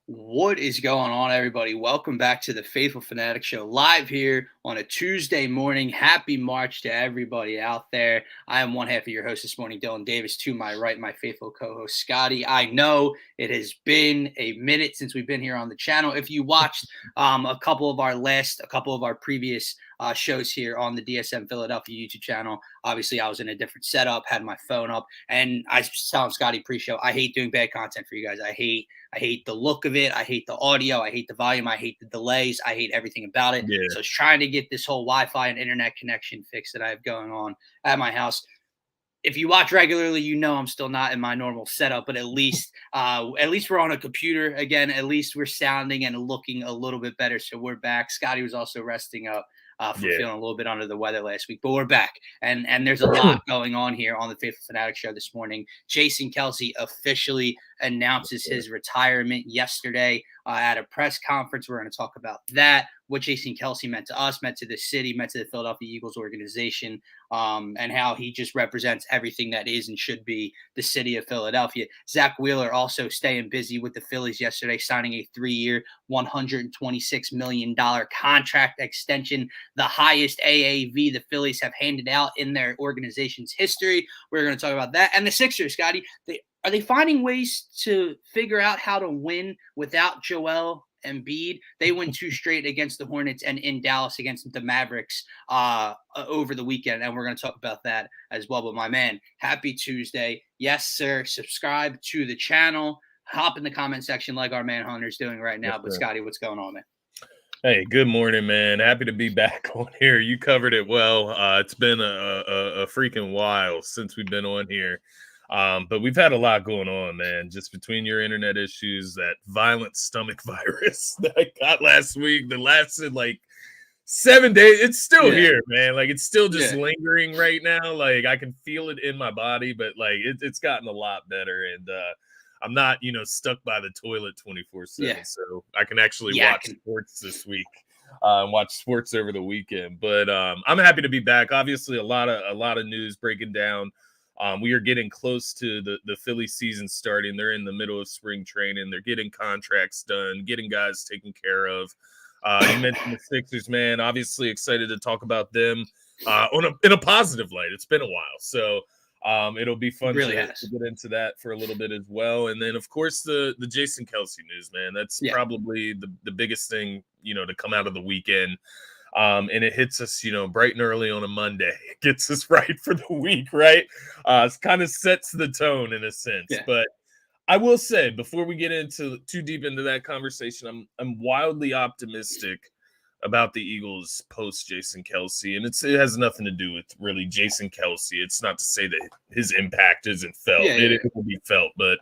What is going on, everybody? Welcome back to the Phaithful Phanatics show, live here on a Tuesday morning. Happy March to everybody out there. I am one half of your host this morning, Dylan Davis. To my right, my faithful co-host, Scotty. I know it has been a minute since we've been here on the channel. If you watched a couple of our previous shows here on the DSM Philadelphia YouTube channel, obviously I was in a different setup, had my phone up, and I was telling Scotty pre-show, I hate doing bad content for you guys. I hate the look of it. I hate the audio. I hate the volume. I hate the delays. I hate everything about it. Yeah. So I was trying to get this whole Wi-Fi and internet connection fixed that I have going on at my house. If you watch regularly, you know I'm still not in my normal setup, but at least we're on a computer again. At least we're sounding and looking a little bit better. So we're back. Scotty was also resting up from feeling a little bit under the weather last week, but we're back. And there's a lot going on here on the Phaithful Fanatic show this morning. Jason Kelce officially announces his retirement yesterday at a press conference. We're going to talk about that, what Jason Kelce meant to us, meant to the city, meant to the Philadelphia Eagles organization, and how he just represents everything that is and should be the city of Philadelphia. Zack Wheeler also staying busy with the Phillies yesterday, signing a 3-year, $126 million contract extension, the highest AAV the Phillies have handed out in their organization's history. We're going to talk about that. And the Sixers, Scotty, are they finding ways to figure out how to win without Joel Embiid? They win 2 straight against the Hornets and in Dallas against the Mavericks over the weekend, and we're going to talk about that as well. But my man, happy Tuesday. Yes, sir. Subscribe to the channel. Hop in the comment section like our man Hunter's doing right now. But Scotty, what's going on, man? Hey, good morning, man. Happy to be back on here. You covered it well. It's been a freaking while since we've been on here. But we've had a lot going on, man, just between your internet issues, that violent stomach virus that I got last week that lasted like 7 days. It's still here, man. Like, it's still just lingering right now. Like, I can feel it in my body, but like it's gotten a lot better. And I'm not, stuck by the toilet 24/7. So I can actually watch sports this week. Watch sports over the weekend. But I'm happy to be back. Obviously, a lot of news breaking down. We are getting close to the Philly season starting. They're in the middle of spring training. They're getting contracts done, getting guys taken care of. You mentioned the Sixers, man. Obviously excited to talk about them in a positive light. It's been a while. So it'll be fun to get into that for a little bit as well. And then, of course, the Jason Kelce news, man. That's probably the biggest thing, to come out of the weekend. And it hits us, bright and early on a Monday. It gets us right for the week, right? It kind of sets the tone in a sense. But I will say, before we get into too deep into that conversation, I'm wildly optimistic about the Eagles post Jason Kelce, and it has nothing to do with really Jason Kelce. It's not to say that his impact isn't felt; it will be felt. But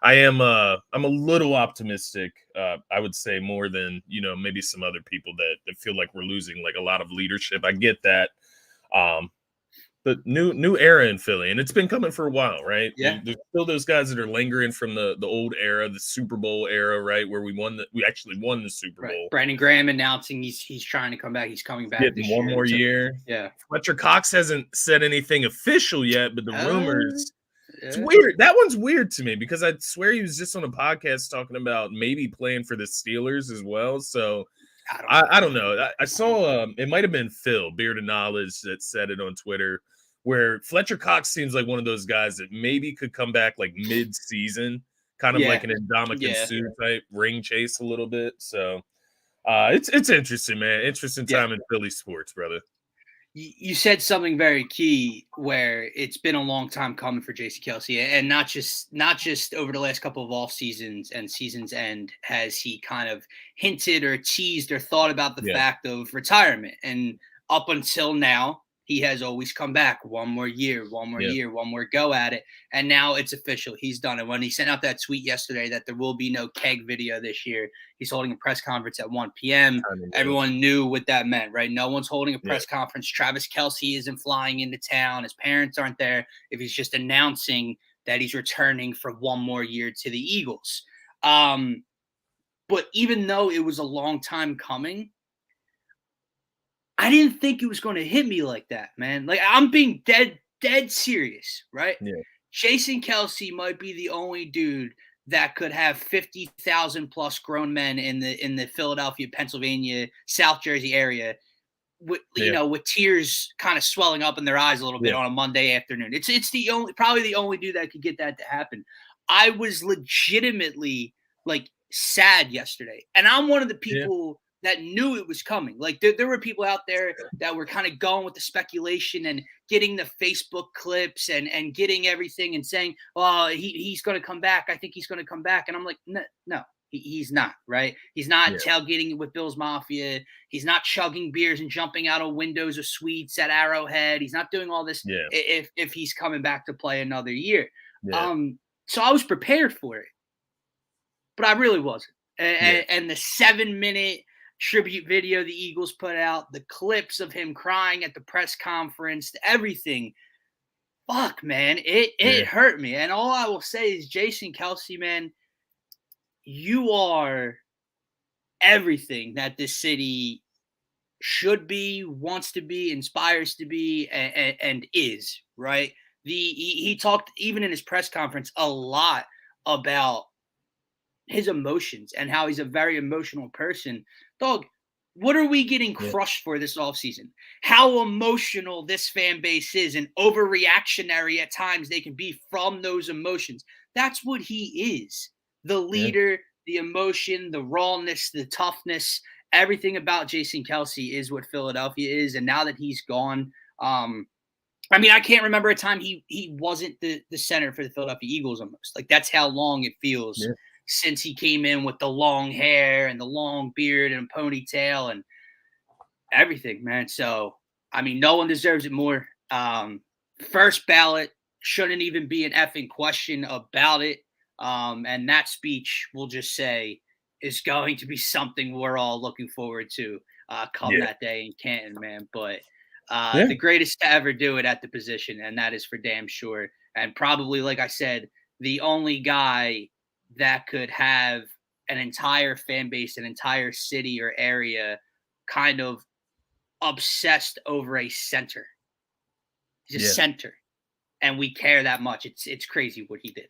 I'm a little optimistic. I would say more than maybe some other people that feel like we're losing like a lot of leadership. I get that. But new era in Philly, and it's been coming for a while, right? Yeah. There's still those guys that are lingering from the old era, the Super Bowl era, right? Where we actually won the Super Bowl. Brandon Graham announcing he's trying to come back. He's coming back this year. One more year. Yeah. Fletcher Cox hasn't said anything official yet, but the rumors. It's weird. That one's weird to me because I swear he was just on a podcast talking about maybe playing for the Steelers as well. So I don't know. I saw it might have been Phil Beard of Knowledge that said it on Twitter, where Fletcher Cox seems like one of those guys that maybe could come back like mid-season, kind of like an Ndamukong Suh type ring chase a little bit. So it's interesting, man. Interesting time in Philly sports, brother. You said something very key where it's been a long time coming for Jason Kelce, and not just over the last couple of off seasons and seasons end has he kind of hinted or teased or thought about the fact of retirement. And up until now, he has always come back. One more year, one more go at it. And now it's official. He's done it. When he sent out that tweet yesterday that there will be no keg video this year, he's holding a press conference at 1 p.m. Everyone knew what that meant, right? No one's holding a press conference. Travis Kelce isn't flying into town. His parents aren't there. If he's just announcing that he's returning for one more year to the Eagles. But even though it was a long time coming, I didn't think it was going to hit me like that, man. Like, I'm being dead serious, right? Yeah. Jason Kelce might be the only dude that could have 50,000 plus grown men in the Philadelphia, Pennsylvania, South Jersey area with with tears kind of swelling up in their eyes a little bit on a Monday afternoon. It's probably the only dude that could get that to happen. I was legitimately like sad yesterday, and I'm one of the people that knew it was coming. Like there were people out there that were kind of going with the speculation and getting the Facebook clips and getting everything and saying, "Oh, he's going to come back. I think he's going to come back." And I'm like, no. He's not, right? He's not tailgating with Bill's Mafia. He's not chugging beers and jumping out of windows of suites at Arrowhead. He's not doing all this if he's coming back to play another year. So I was prepared for it, but I really wasn't. And the 7-minute tribute video the Eagles put out, the clips of him crying at the press conference, everything. Fuck, man. It hurt me. And all I will say is, Jason Kelce, man, you are everything that this city should be, wants to be, inspires to be, and is, right? He talked, even in his press conference, a lot about his emotions and how he's a very emotional person. Dog, what are we getting crushed for this offseason? How emotional this fan base is and overreactionary at times they can be from those emotions. That's what he is. The leader, the emotion, the rawness, the toughness, everything about Jason Kelce is what Philadelphia is. And now that he's gone, I mean, I can't remember a time he wasn't the center for the Philadelphia Eagles almost. Like, that's how long it feels since he came in with the long hair and the long beard and ponytail and everything, man. So, I mean, no one deserves it more. First ballot, shouldn't even be an effing question about it. And that speech, we'll just say, is going to be something we're all looking forward to come that day in Canton, man. But the greatest to ever do it at the position, and that is for damn sure. And probably, like I said, the only guy that could have an entire fan base, an entire city or area kind of obsessed over a center. He's a center, and we care that much. It's crazy what he did.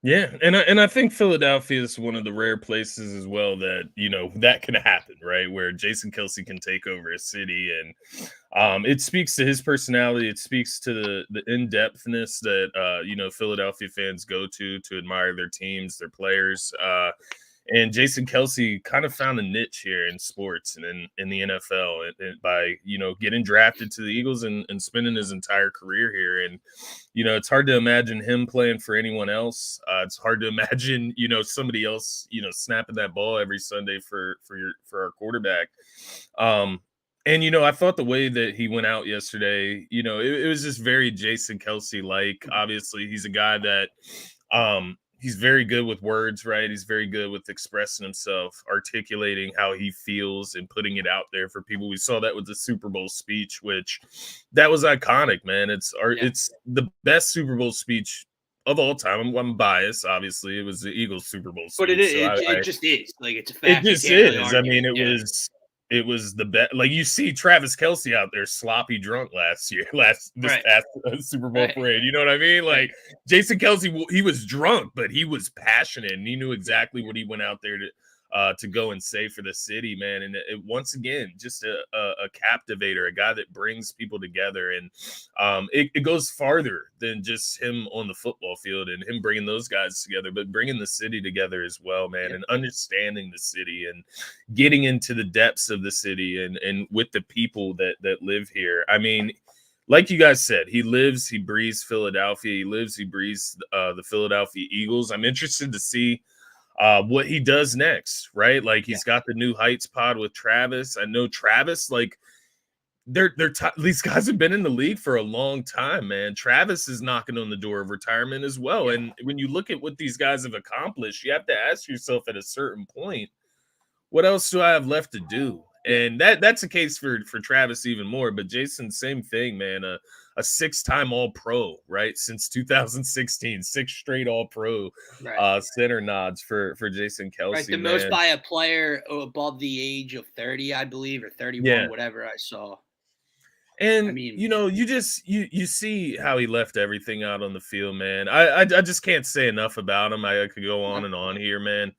Yeah, and I think Philadelphia is one of the rare places as well that, you know, that can happen, right? Where Jason Kelce can take over a city, and it speaks to his personality. It speaks to the in-depthness that you know, Philadelphia fans go to admire their teams, their players. And Jason Kelce kind of found a niche here in sports and in the NFL and by, you know, getting drafted to the Eagles and spending his entire career here. And, you know, it's hard to imagine him playing for anyone else. It's hard to imagine, you know, somebody else, you know, snapping that ball every Sunday for our quarterback. And, you know, I thought the way that he went out yesterday, you know, it was just very Jason Kelce-like. Obviously, he's a guy that he's very good with words, right? He's very good with expressing himself, articulating how he feels and putting it out there for people. We saw that with the Super Bowl speech, which that was iconic, man. It's the best Super Bowl speech of all time. I'm biased, obviously. It was the Eagles Super Bowl speech. But it just is. Like, it's a fact. It just is. I mean, it was the best. Like, you see Travis Kelce out there sloppy drunk this past Super Bowl parade. You know what I mean? Like, Jason Kelce, he was drunk, but he was passionate, and he knew exactly what he went out there to go and say for the city, man. And once again, just a captivator, a guy that brings people together, and it goes farther than just him on the football field and him bringing those guys together, but bringing the city together as well, man, and understanding the city and getting into the depths of the city and with the people that live here. I mean, like you guys said, he lives, he breathes Philadelphia. He lives, he breathes the Philadelphia Eagles. I'm interested to see what he does next, right? Like, he's got the New Heights pod with Travis. I know Travis, like, these guys have been in the league for a long time, man. Travis is knocking on the door of retirement as well. And when you look at what these guys have accomplished, you have to ask yourself at a certain point, what else do I have left to do? And that's the case for Travis even more. But Jason, same thing, man. A 6-time All-Pro, right? Since 2016, 6 straight All-Pro center nods for Jason Kelce. Right, the most by a player above the age of 30, I believe, or 31, whatever I saw. And I mean, you see how he left everything out on the field, man. I just can't say enough about him. I could go on no, and on here, man.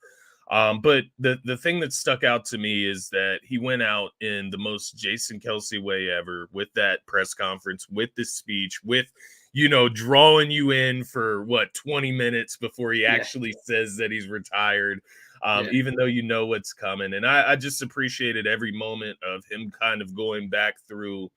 But the thing that stuck out to me is that he went out in the most Jason Kelce way ever with that press conference, with this speech, with drawing you in for 20 minutes before he yeah, actually says that he's retired. yeah, Even though you know what's coming. And I just appreciated every moment of him kind of going back through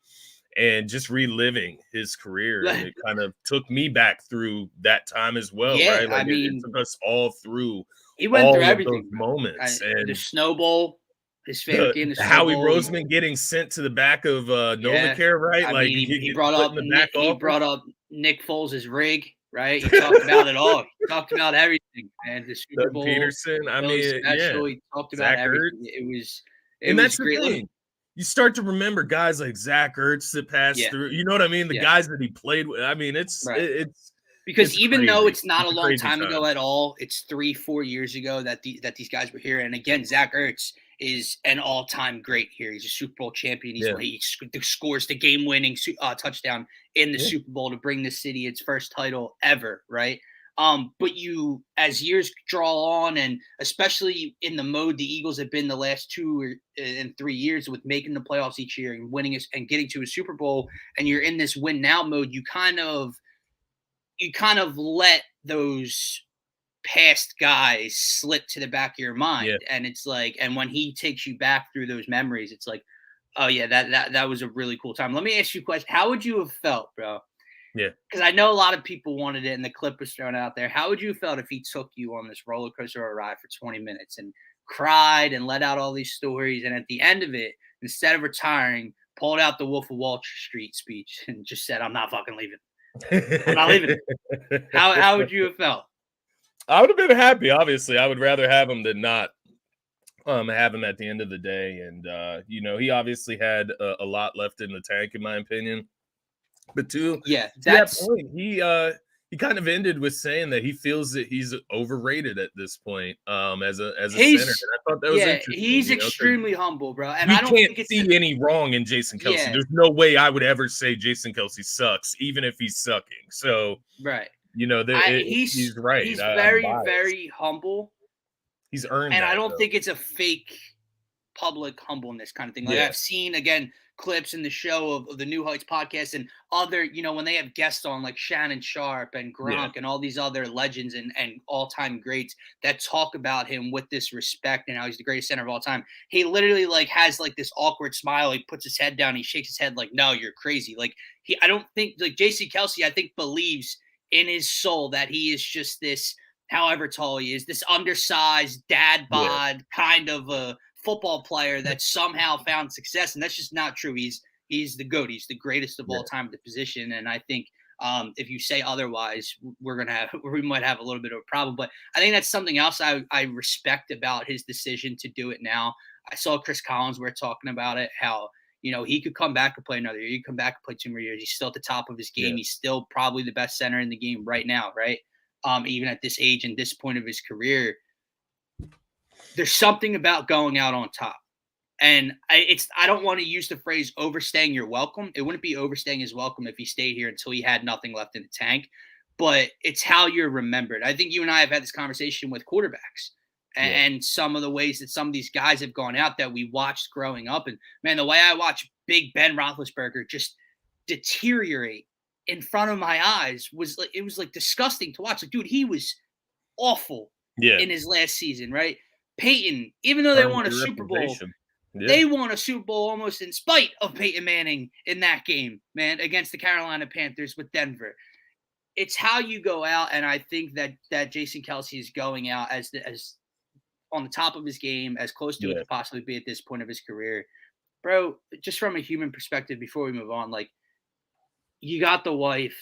and just reliving his career. And it kind of took me back through that time as well, yeah. right? I Like it mean, took us all through he went through all of those everything, bro. moments. The And Snow Bowl, his favorite the game, the Snow Howie Bowl. Roseman getting sent to the back of Yeah, Novacare, right? I Like mean, he get brought put in up the back He office. brought up Nick Foles' rig, right? He talked about it all. He talked about everything, man. The Super Doug Bowl, Peterson. I Philly mean, yeah. special. He talked about Zach everything. Ertz. It And was that's the great. thing. You start to remember guys like Zach Ertz that passed Yeah, through. You know what I mean? The yeah, guys that he played with. I mean, right. Because it's even though crazy. it's not It's a a long crazy time time. ago at all, it's 3-4 years ago that these guys were here. And again, Zach Ertz is an all-time great here. He's a Super Bowl champion. Yeah. He scores the game-winning touchdown in the Yeah. Super Bowl to bring the city its first title ever, right? But as years draw on, and especially in the mode the Eagles have been the last 2 and 3 years with making the playoffs each year and winning and getting to a Super Bowl, and you're in this win now mode, you kind of let those past guys slip to the back of your mind. Yeah. And it's like, and when he takes you back through those memories, it's like, oh yeah, that was a really cool time. Let me ask you a question. How would you have felt, bro? Yeah. Because I know a lot of people wanted it and the clip was thrown out there. How would you have felt if he took you on this roller coaster ride for 20 minutes and cried and let out all these stories, and at the end of it, instead of retiring, pulled out the Wolf of Wall Street speech and just said, I'm not fucking leaving. I'm not leaving. How would you have felt? I would have been happy. Obviously, I would rather have him than not have him at the end of the day. And he obviously had a lot left in the tank, in my opinion. But to that point, he kind of ended with saying that he feels that he's overrated at this point as a center. And I thought that was interesting. He's extremely humble, bro. And we I don't can't think see any wrong in Jason Kelce. Yeah. There's no way I would ever say Jason Kelce sucks, even if he's sucking. So right. he's right. He's very, very humble. He's earned and that, I don't though. think it's a fake public humbleness kind of thing. Like I've seen, again, clips in the show of the New Heights podcast and other, when they have guests on like Shannon Sharp and Gronk and all these other legends and all-time greats that talk about him with this respect and how he's the greatest center of all time. He literally like has like this awkward smile. He puts his head down. He shakes his head like, no, you're crazy. Like I don't think like Jason Kelce, I think believes in his soul that he is just this, however tall he is, this undersized dad bod kind of a football player that somehow found success, and that's just not true. He's the GOAT. He's the greatest of all time at the position, and I think if you say otherwise, we might have a little bit of a problem. But I think that's something else I respect about his decision to do it now. I saw Chris Collinsworth talking about it, how he could come back and play another year. He could come back and play 2 more years. He's still at the top of his game. He's still probably the best center in the game right now, right? Even at this age and this point of his career. There's something about going out on top. And I don't want to use the phrase overstaying your welcome. It wouldn't be overstaying his welcome if he stayed here until he had nothing left in the tank. But it's how you're remembered. I think you and I have had this conversation with quarterbacks and some of the ways that some of these guys have gone out that we watched growing up. And, man, the way I watched Big Ben Roethlisberger just deteriorate in front of my eyes was like disgusting to watch. Like, dude, he was awful in his last season, right? Peyton, even though they won a Super Bowl, they won a Super Bowl almost in spite of Peyton Manning in that game, man, against the Carolina Panthers with Denver. It's how you go out, and I think that Jason Kelce is going out as on the top of his game, as close to it to possibly be at this point of his career. Bro, just from a human perspective, before we move on, like, you got the wife,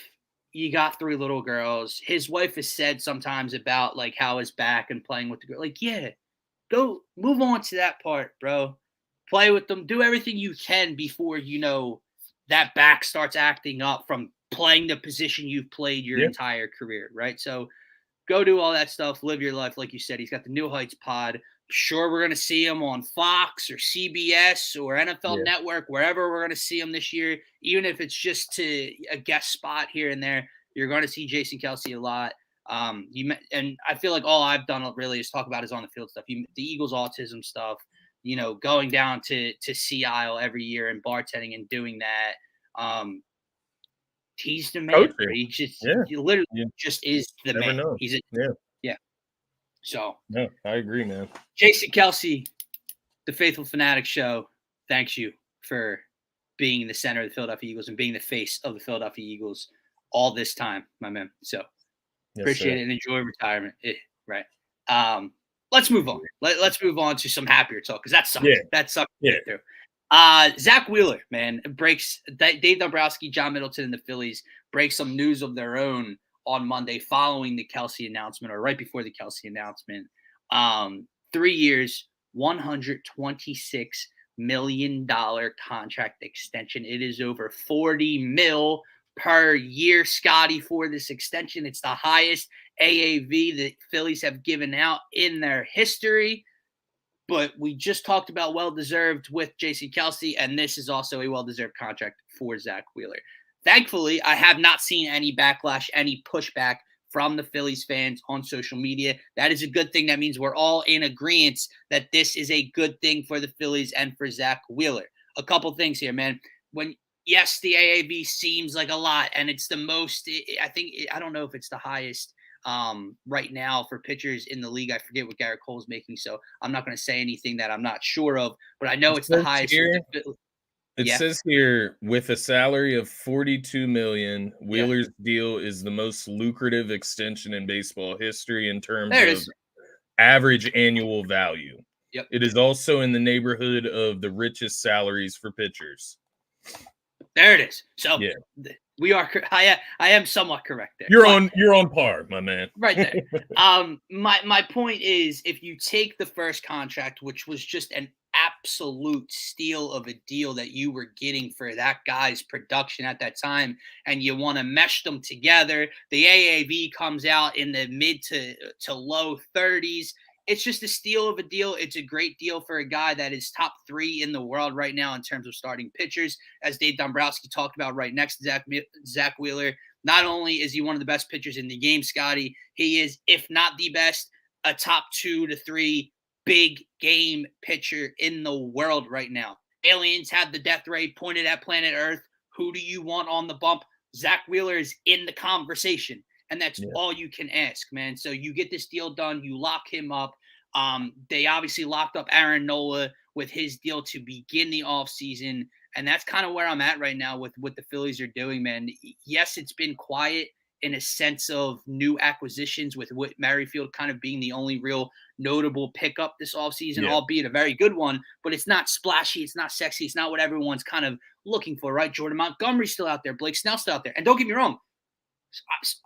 you got 3 little girls. His wife has said sometimes about like how his back and playing with the girl. Like, go move on to that part, bro. Play with them. Do everything you can before that back starts acting up from playing the position you've played your entire career, right? So go do all that stuff, live your life. Like you said, he's got the New Heights pod. Sure, we're going to see him on Fox or CBS or NFL Network, wherever we're going to see him this year, even if it's just to a guest spot here and there. You're going to see Jason Kelce a lot. And I feel like all I've done really is talk about his on the field stuff. The Eagles autism stuff, going down to Sea Isle every year and bartending and doing that. He's the man. He literally just is the man. Know. He's yeah. So no, I agree, man. Jason Kelce, the Phaithful Phanatics show, thanks you for being the center of the Philadelphia Eagles and being the face of the Philadelphia Eagles all this time, my man. So appreciate it and enjoy retirement. Right. Let's move on. Let's move on to some happier talk because that sucks. That sucks. Zack Wheeler, man, breaks Dave Dombrowski, John Middleton, and the Phillies break some news of their own on Monday following the Kelce announcement or right before the Kelce announcement. 3 years, $126 million contract extension. It is over $40 million per year, Scotty, for this extension. It's the highest AAV the Phillies have given out in their history. But we just talked about well-deserved with Jason Kelce, and this is also a well-deserved contract for Zack Wheeler. Thankfully, I have not seen any backlash, any pushback from the Phillies fans on social media. That is a good thing. That means we're all in agreement that this is a good thing for the Phillies and for Zack Wheeler. A couple things here, man. Yes, the AAV seems like a lot, and it's the most, I don't know if it's the highest right now for pitchers in the league. I forget what Garrett Cole's making, so I'm not going to say anything that I'm not sure of, but I know it's the highest. It says here, with a salary of $42 million, Wheeler's deal is the most lucrative extension in baseball history in terms of average annual value. Yep. It is also in the neighborhood of the richest salaries for pitchers. There it is. So we are. I am somewhat correct there. You're on par, my man. Right there. My point is, if you take the first contract, which was just an absolute steal of a deal that you were getting for that guy's production at that time, and you want to mesh them together, the AAV comes out in the mid to low 30s. It's just a steal of a deal. It's a great deal for a guy that is top 3 in the world right now in terms of starting pitchers. As Dave Dombrowski talked about right next to Zack Wheeler, not only is he one of the best pitchers in the game, Scotty, he is, if not the best, a top 2 to 3 big game pitcher in the world right now. Aliens had the death ray pointed at planet Earth. Who do you want on the bump? Zack Wheeler is in the conversation. And that's all you can ask, man. So you get this deal done. You lock him up. They obviously locked up Aaron Nola with his deal to begin the offseason. And that's kind of where I'm at right now with what the Phillies are doing, man. Yes, it's been quiet in a sense of new acquisitions, with Whit Merrifield kind of being the only real notable pickup this offseason, albeit a very good one. But it's not splashy. It's not sexy. It's not what everyone's kind of looking for, right? Jordan Montgomery's still out there. Blake Snell's still out there. And don't get me wrong,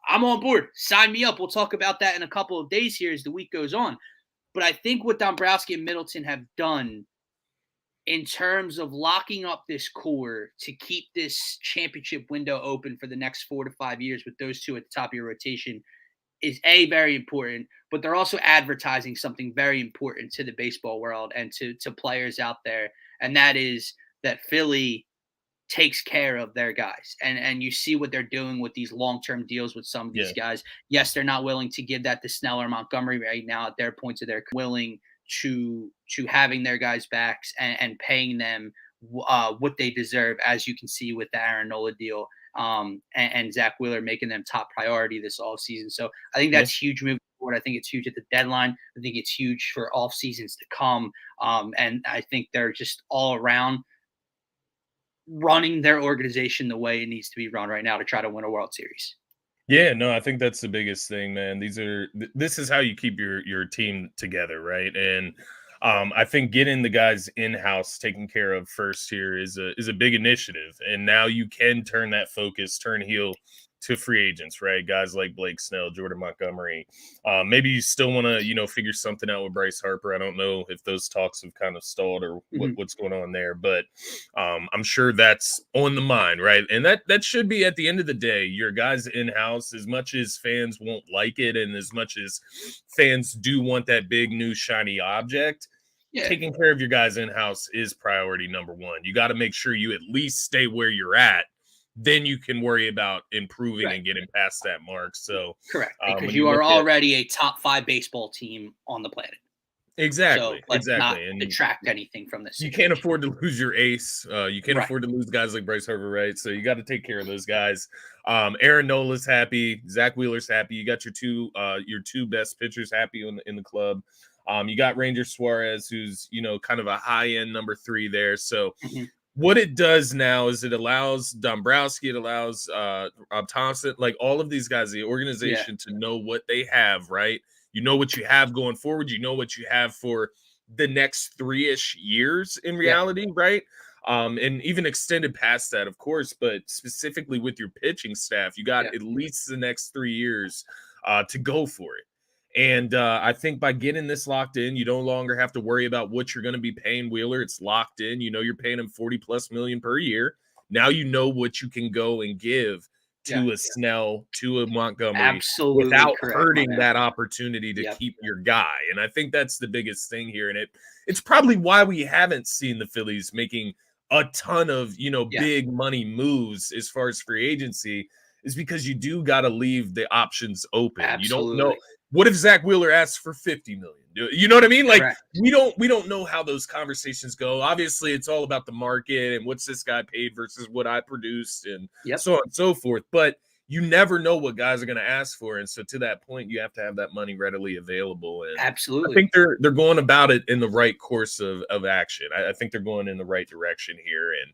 I'm on board. Sign me up. We'll talk about that in a couple of days here as the week goes on. But I think what Dombrowski and Middleton have done in terms of locking up this core to keep this championship window open for the next 4 to 5 years with those two at the top of your rotation is very important. But they're also advertising something very important to the baseball world and to players out there. And that is that Philly takes care of their guys. And you see what they're doing with these long-term deals with some of these guys. Yes, they're not willing to give that to Snell or Montgomery right now at their points of their willing to having their guys backs and paying them what they deserve, as you can see with the Aaron Nola deal and Zack Wheeler making them top priority this offseason. So I think that's huge moving forward. I think it's huge at the deadline. I think it's huge for off seasons to come. And I think they're just all around running their organization the way it needs to be run right now to try to win a World Series. Yeah, no, I think that's the biggest thing, man. This is how you keep your team together, right? And I think getting the guys in-house taken care of first here is a big initiative. And now you can turn that focus, turn heel to free agents, right? Guys like Blake Snell, Jordan Montgomery. Maybe you still want to, figure something out with Bryce Harper. I don't know if those talks have kind of stalled or what's going on there, but I'm sure that's on the mind, right? And that should be, at the end of the day, your guys in-house, as much as fans won't like it and as much as fans do want that big new shiny object, taking care of your guys in-house is priority number one. You got to make sure you at least stay where you're at. Then you can worry about improving and getting past that mark. So correct, because you are already a top 5 baseball team on the planet. Exactly. So let's not and detract anything from this. You can't afford to lose your ace. You can't afford to lose guys like Bryce Harper, right? So you got to take care of those guys. Aaron Nola's happy. Zack Wheeler's happy. You got your two best pitchers happy in the club. You got Ranger Suarez, who's kind of a high end number 3 there. So. What it does now is it allows Dombrowski, it allows Rob Thompson, like all of these guys, the organization, to know what they have, right? You know what you have going forward. You know what you have for the next 3-ish years in reality, right? And even extended past that, of course, but specifically with your pitching staff, you got at least the next 3 years to go for it. And I think by getting this locked in, you no longer have to worry about what you're going to be paying Wheeler. It's locked in. You're paying him $40+ million per year. Now you know what you can go and give to a Snell, to a Montgomery, without hurting that opportunity to keep your guy. And I think that's the biggest thing here. And it's probably why we haven't seen the Phillies making a ton of, big money moves as far as free agency, is because you do got to leave the options open. Absolutely. You don't know. What if Zack Wheeler asks for $50 million? You know what I mean? Like, we don't know how those conversations go. Obviously, it's all about the market and what's this guy paid versus what I produced and so on and so forth. But you never know what guys are going to ask for. And so to that point, you have to have that money readily available. And absolutely. I think they're going about it in the right course of action. I think they're going in the right direction here. And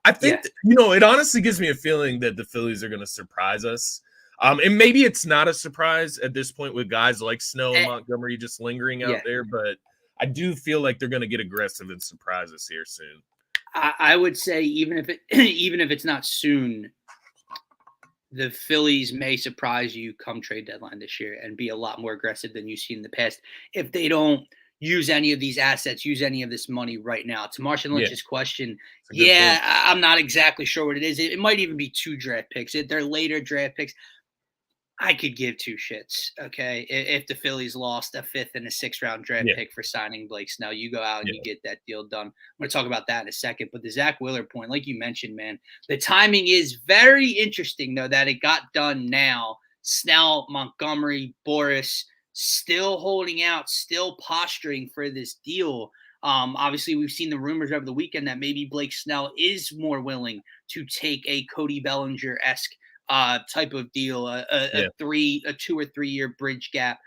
I think, it honestly gives me a feeling that the Phillies are going to surprise us. And maybe it's not a surprise at this point with guys like Snell and Montgomery just lingering out there, but I do feel like they're going to get aggressive and surprise us here soon. I would say even if it's not soon, the Phillies may surprise you come trade deadline this year and be a lot more aggressive than you've seen in the past if they don't use any of these assets, use any of this money right now. To Marshawn Lynch's question, I'm not exactly sure what it is. It might even be 2 draft picks. They're later draft picks. I could give 2 shits, okay? If the Phillies lost a 5th and a 6th round draft pick for signing Blake Snell, you go out and you get that deal done. I'm going to talk about that in a second. But the Zack Wheeler point, like you mentioned, man, the timing is very interesting, though, that it got done now. Snell, Montgomery, Boris still holding out, still posturing for this deal. Obviously, we've seen the rumors over the weekend that maybe Blake Snell is more willing to take a Cody Bellinger-esque type of deal, a 2 or 3 year bridge gap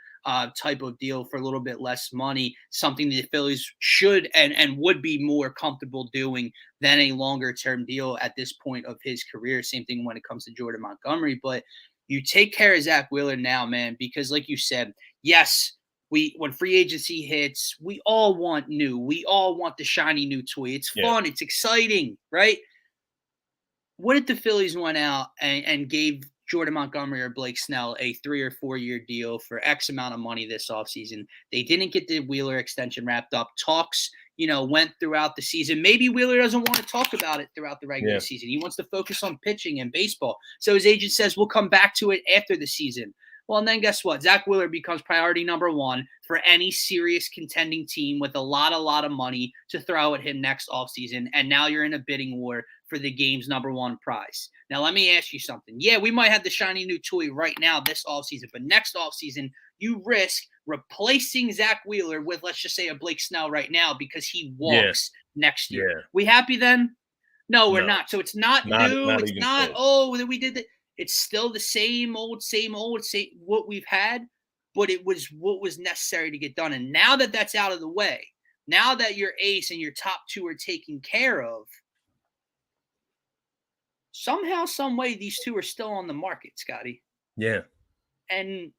type of deal for a little bit less money, something the Phillies should and would be more comfortable doing than a longer term deal at this point of his career. Same thing when it comes to Jordan Montgomery. But you take care of Zack Wheeler now, man, because like you said, yes, when free agency hits, we all want new. We all want the shiny new toy. It's fun. It's exciting, right? What if the Phillies went out and gave Jordan Montgomery or Blake Snell a 3 or 4 year deal for X amount of money this offseason? They didn't get the Wheeler extension wrapped up. Talks, went throughout the season. Maybe Wheeler doesn't want to talk about it throughout the regular season. He wants to focus on pitching and baseball. So his agent says, we'll come back to it after the season. Well, and then guess what? Zack Wheeler becomes priority number 1 for any serious contending team with a lot of money to throw at him next offseason. And now you're in a bidding war for the game's number 1 prize. Now, let me ask you something. Yeah, we might have the shiny new toy right now this offseason, but next offseason, you risk replacing Zack Wheeler with, let's just say, a Blake Snell right now because he walks next year. Yeah. We happy then? No, we're not. So it's not new. It's not, we did that. It's still the same old, what we've had, but it was what was necessary to get done. And now that that's out of the way, now that your ace and your top 2 are taken care of, somehow, some way, these 2 are still on the market, Scotty. Yeah. And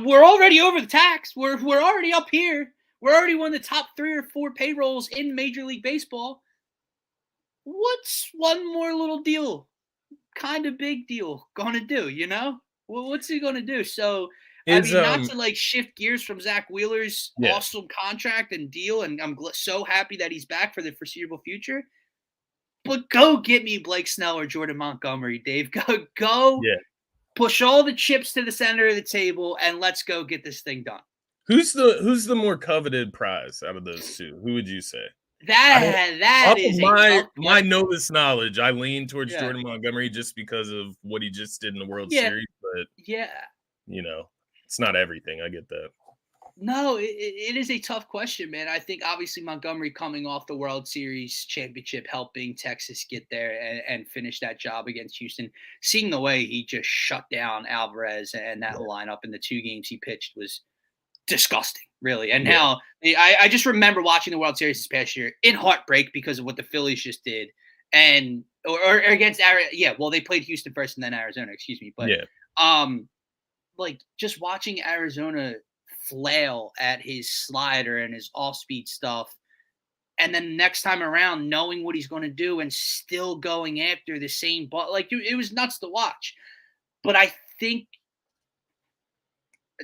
we're already over the tax. We're already up here. We're already one of the top 3 or 4 payrolls in Major League Baseball. What's one more little deal kind of big deal going to do, you know? Well, what's he going to do? So, I Is mean, not to like shift gears from Zach Wheeler's yeah. awesome contract and deal, and I'm so happy that he's back for the foreseeable future. But go get me Blake Snell or Jordan Montgomery, Dave. Go Yeah. push all the chips to the center of the table and let's go get this thing done. Who's the more coveted prize out of those two? Who would you say? I don't That off of is a my tough my question. novice knowledge, I lean towards Yeah. Jordan Montgomery just because of what he just did in the World Yeah. Series, but, Yeah. it's not everything, I get that. No, it is a tough question, man. I think obviously Montgomery coming off the World Series championship, helping Texas get there and finish that job against Houston. Seeing the way he just shut down Alvarez and that Yeah, lineup in the 2 games he pitched was disgusting, really. And yeah, now I just remember watching the World Series this past year in heartbreak because of what the Phillies just did, and or against Arizona. Yeah, well, they played Houston first and then Arizona. Excuse me, but yeah. um, like just watching Arizona flail at his slider and his off-speed stuff, and then next time around knowing what he's going to do and still going after the same ball, like it was nuts to watch. But I think,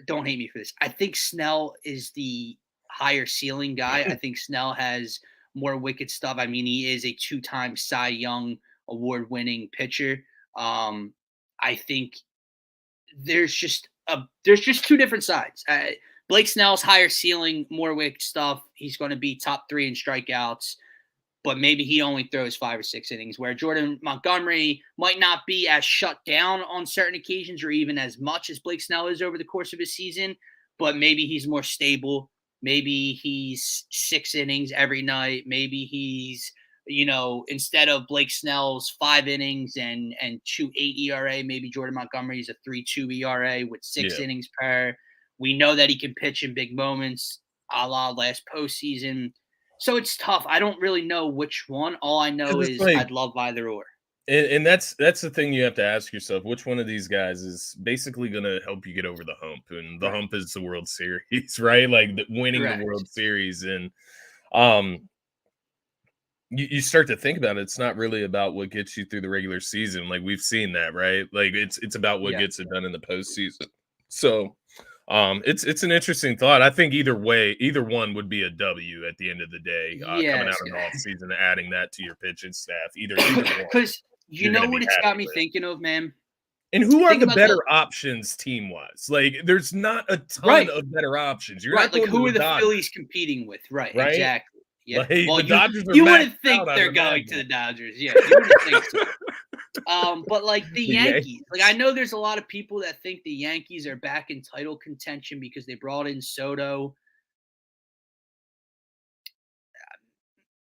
don't hate me for this, I think Snell is the higher ceiling guy. I think Snell has more wicked stuff. I mean, he is a 2-time Cy Young award-winning pitcher. Um, I think there's just two different sides. Blake Snell's higher ceiling, more wicked stuff. He's going to be top 3 in strikeouts, but maybe he only throws 5 or 6 innings, where Jordan Montgomery might not be as shut down on certain occasions or even as much as Blake Snell is over the course of his season, but maybe he's more stable. Maybe he's 6 innings every night. Maybe he's, instead of Blake Snell's 5 innings and 2.8 ERA, maybe Jordan Montgomery's a 3.2 ERA with 6 Yeah. innings per. We know that he can pitch in big moments, a la last postseason. So it's tough. I don't really know which one. All I know 'Cause it's is like I'd love either or. and that's the thing you have to ask yourself, which one of these guys is basically gonna help you get over the hump? And the Right. hump is the World Series, right? Like, winning the Correct. World Series, and, um you start to think about it, it's not really about what gets you through the regular season, like, we've seen that, right? Like, it's about what Yeah. gets it done in the postseason. So, it's an interesting thought. I think either way, either one would be a W at the end of the day, coming out Yes. of the offseason, adding that to your pitching staff. Either one, Because you you're know gonna what be it's happy got me with. thinking of, man? And who are Think the about better options team-wise? Like, there's not a ton right. of better options. You're Right. not Like going to who are the the Dodgers, Phillies competing with? Right. right? Exactly. Yeah. Like, Well, the Dodgers are you maxed wouldn't think out on they're the Mad going to the Dog. Dodgers. Yeah. You wouldn't think so. But like the The Yankees, like I Yankees. know there's a lot of people that think the Yankees are back in title contention because they brought in Soto.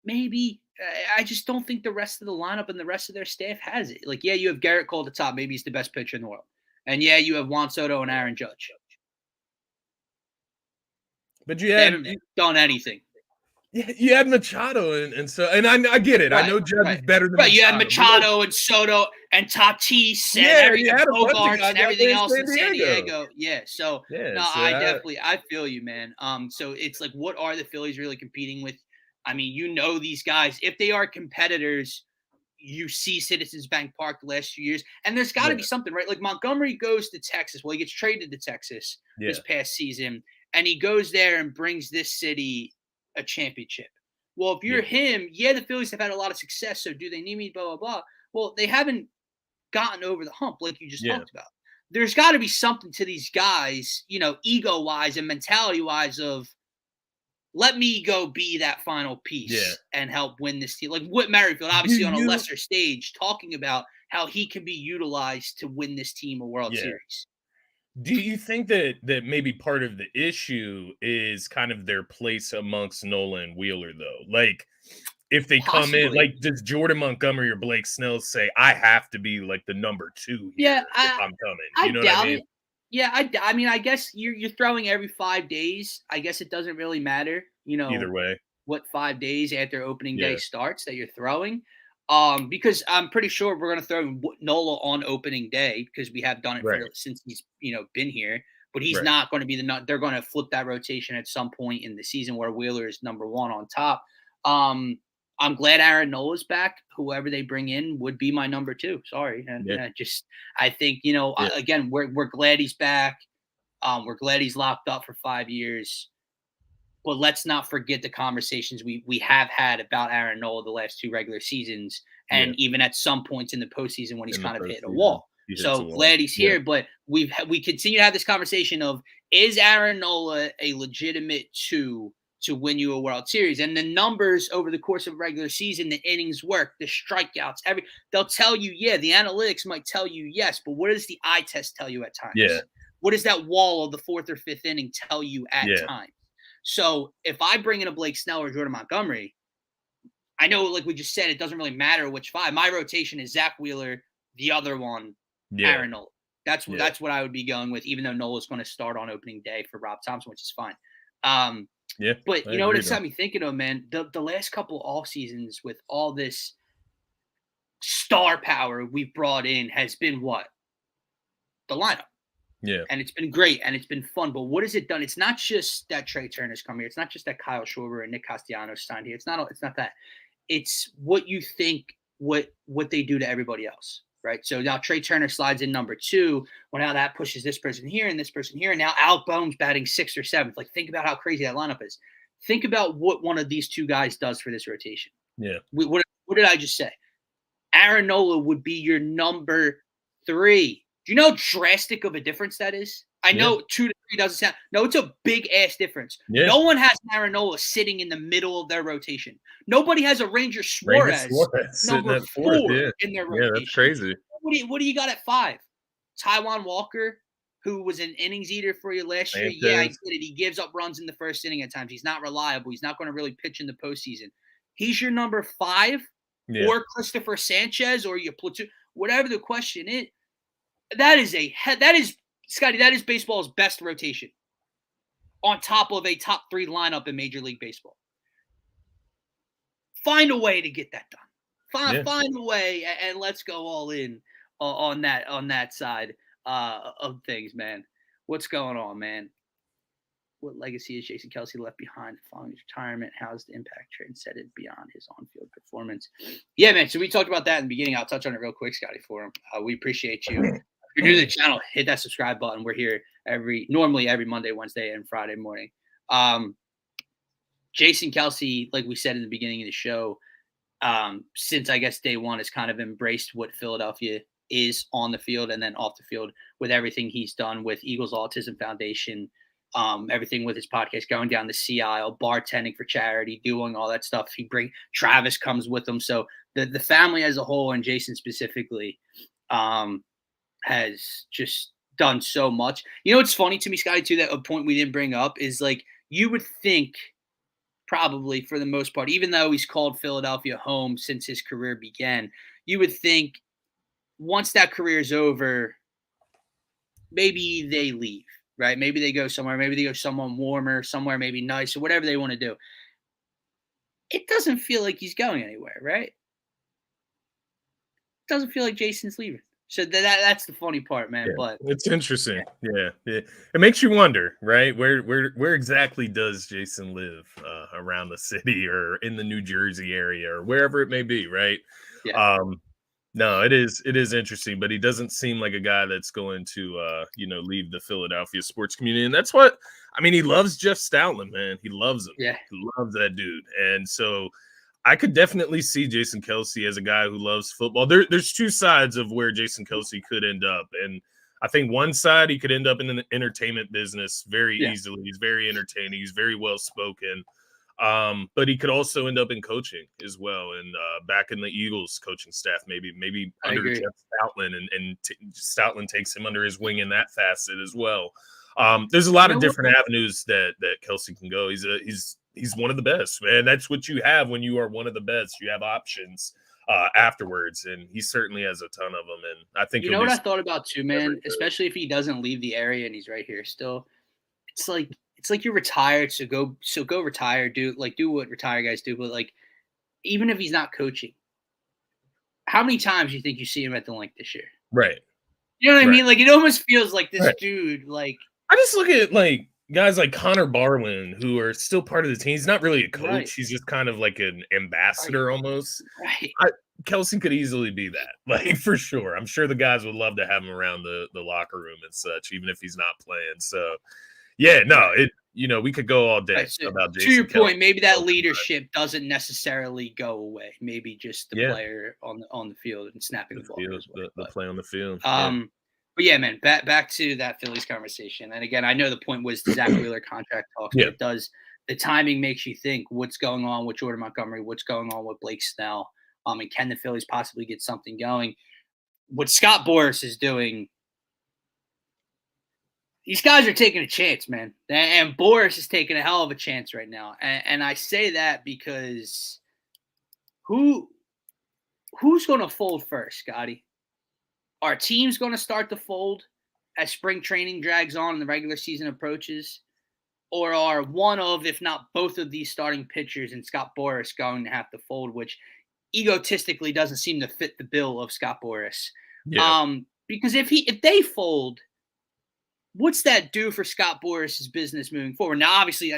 Maybe. I just don't think the rest of the lineup and the rest of their staff has it. Like, yeah, you have Garrett Cole at the top. Maybe he's the best pitcher in the world. And yeah, you have Juan Soto and Aaron Judge. But you They had haven't done anything. you had Machado, and so, and I get it. I Right, know Judge right, is better than right. You had Machado, but, like, Machado and Soto and Tatis and yeah, you and had a bunch of Bogarts guys and out there everything in else San in San Diego. Diego. Yeah. So Yeah, no, so I feel you, man. So it's like, what are the Phillies really competing with? I mean, these guys, if they are competitors, you see Citizens Bank Park the last few years, and there's got to yeah, be something, right? Like Montgomery goes to Texas. Well, he gets traded to Texas yeah, this past season, and he goes there and brings this city a championship. Well, if yeah, you're him, yeah, the Phillies have had a lot of success. So do they need me? Blah blah blah. Well, they haven't gotten over the hump like you just yeah, talked about. There's got to be something to these guys, ego wise and mentality wise of let me go be that final yeah. piece and help win this team. Like Whit Merrifield, Do obviously on a you lesser stage, talking about how he can be utilized to win this team a World yeah. Series. Do you think that maybe part of the issue is kind of their place amongst Nola and Wheeler, though? Like, if they come in, Possibly. like, does Jordan Montgomery or Blake Snell say, "I have to be like the number 2 Yeah, here if I'm coming"? I You know what I doubt mean? it. Yeah, I mean, I guess you're throwing every 5 days. I guess it doesn't really matter, Either way, what 5 days after opening day yeah, starts that you're throwing. Because I'm pretty sure we're gonna throw Nola on opening day because we have done it right, since he's been here. But he's right, not going to be they're going to flip that rotation at some point in the season where Wheeler is number 1 on top. Um, I'm glad Aaron Nola's back. Whoever they bring in would be my number 2. Sorry. And I think, again, we're glad he's back. We're glad he's locked up for 5 years. But let's not forget the conversations we have had about Aaron Nola the last 2 regular seasons, and even at some points in the postseason when he's kind of hit a wall. So glad he's here, but we continue to have this conversation of, is Aaron Nola a legitimate 2 to win you a World Series? And the numbers over the course of regular season, the innings work, the strikeouts, they'll tell you, the analytics might tell you yes, but what does the eye test tell you at times? Yeah. What does that wall of the 4th or 5th inning tell you at times? So if I bring in a Blake Snell or Jordan Montgomery, I know, like we just said, it doesn't really matter which 5. My rotation is Zack Wheeler, the other one, Aaron Nola. That's what I would be going with, even though Nola's going to start on opening day for Rob Thompson, which is fine. But you know what it's got me thinking of, man? The last couple off seasons with all this star power we've brought in has been what? The lineup. Yeah. And it's been great and it's been fun. But what has it done? It's not just that Trey Turner's come here. It's not just that Kyle Schwarber and Nick Castellanos signed here. It's not that. It's what you think what they do to everybody else. Right. So now Trey Turner slides in number 2. Well, now that pushes this person here and this person here. And now Alec Boehm's batting 6th or 7th. Like, think about how crazy that lineup is. Think about what one of these 2 guys does for this rotation. Yeah. What did I just say? Aaron Nola would be your number 3. Do you know how drastic of a difference that is? I know 2 to 3 doesn't sound. No, it's a big ass difference. Yeah. No one has Aaron Nola sitting in the middle of their rotation. Nobody has a Ranger Suarez number 4 in their rotation. Yeah, that's crazy. What do you got at 5? Taijuan Walker, who was an innings eater for you last year. Yeah, I get it. He gives up runs in the first inning at times. He's not reliable. He's not going to really pitch in the postseason. He's your number 5, or Christopher Sanchez, or your platoon, whatever the question is. That is Scotty. That is baseball's best rotation, on top of a top 3 lineup in Major League Baseball. Find a way to get that done. Find a way, and let's go all in on that side of things, man. What's going on, man? What legacy is Jason Kelce left behind following his retirement? How's the impact transcended beyond his on-field performance? Yeah, man. So we talked about that in the beginning. I'll touch on it real quick, Scotty, for him. We appreciate you. If you're new to the channel, hit that subscribe button. We're here normally every Monday, Wednesday, and Friday morning. Jason Kelce, like we said in the beginning of the show, since I guess day one, has kind of embraced what Philadelphia is on the field and then off the field with everything he's done with Eagles Autism Foundation, everything with his podcast, going down the sea aisle, bartending for charity, doing all that stuff. Travis comes with him. So the family as a whole, and Jason specifically, has just done so much. You know, what's funny to me, Scotty, too, that a point we didn't bring up is, like, you would think probably for the most part, even though he's called Philadelphia home since his career began, you would think once that career is over, maybe they leave, right? Maybe they go somewhere. Maybe they go somewhere warmer, somewhere maybe nice, or whatever they want to do. It doesn't feel like he's going anywhere, right? It doesn't feel like Jason's leaving. So that's the funny part, man. Yeah, but it's interesting. Yeah. It makes you wonder, right? Where exactly does Jason live around the city or in the New Jersey area or wherever it may be, right? Yeah. No, it is interesting, but he doesn't seem like a guy that's going to leave the Philadelphia sports community. And that's what he loves Jeff Stoutland, man. He loves him. Yeah. He loves that dude. And so I could definitely see Jason Kelce as a guy who loves football. There's two sides of where Jason Kelce could end up. And I think one side, he could end up in the entertainment business very easily. He's very entertaining. He's very well-spoken. But he could also end up in coaching as well. And back in the Eagles coaching staff, maybe under Jeff Stoutland, and Stoutland takes him under his wing in that facet as well. There's a lot of different avenues that Kelce can go. He's one of the best, man. That's what you have when you are one of the best. You have options afterwards, and he certainly has a ton of them. And I think what I thought about too, man, especially if he doesn't leave the area and he's right here still. It's like you're retired, so go retire, do what retired guys do. But like, even if he's not coaching, how many times do you think you see him at the link this year? Right. You know what I mean? Like, it almost feels like this dude. Like, I just look at guys like Connor Barwin, who are still part of the team. He's not really a coach. Right. He's just kind of like an ambassador almost. Right. Kelce could easily be that, like for sure. I'm sure the guys would love to have him around the locker room and such, even if he's not playing. So, yeah, no, we could go all day Right, so about to Jason your Kelce. point, maybe that leadership doesn't necessarily go away. Maybe just the player on the field and snapping the ball. The play on the field. But yeah, man, back to that Phillies conversation. And again, I know the point was the Zack Wheeler contract talks, but it does. The timing makes you think what's going on with Jordan Montgomery, what's going on with Blake Snell, and can the Phillies possibly get something going? What Scott Boras is doing, these guys are taking a chance, man. And Boras is taking a hell of a chance right now. And I say that because who's going to fold first, Scotty? Are teams going to start to fold as spring training drags on and the regular season approaches? Or are one of, if not both of these starting pitchers and Scott Boras going to have to fold, which egotistically doesn't seem to fit the bill of Scott Boras? Yeah. Because if they fold, what's that do for Scott Boras' business moving forward? Now, obviously,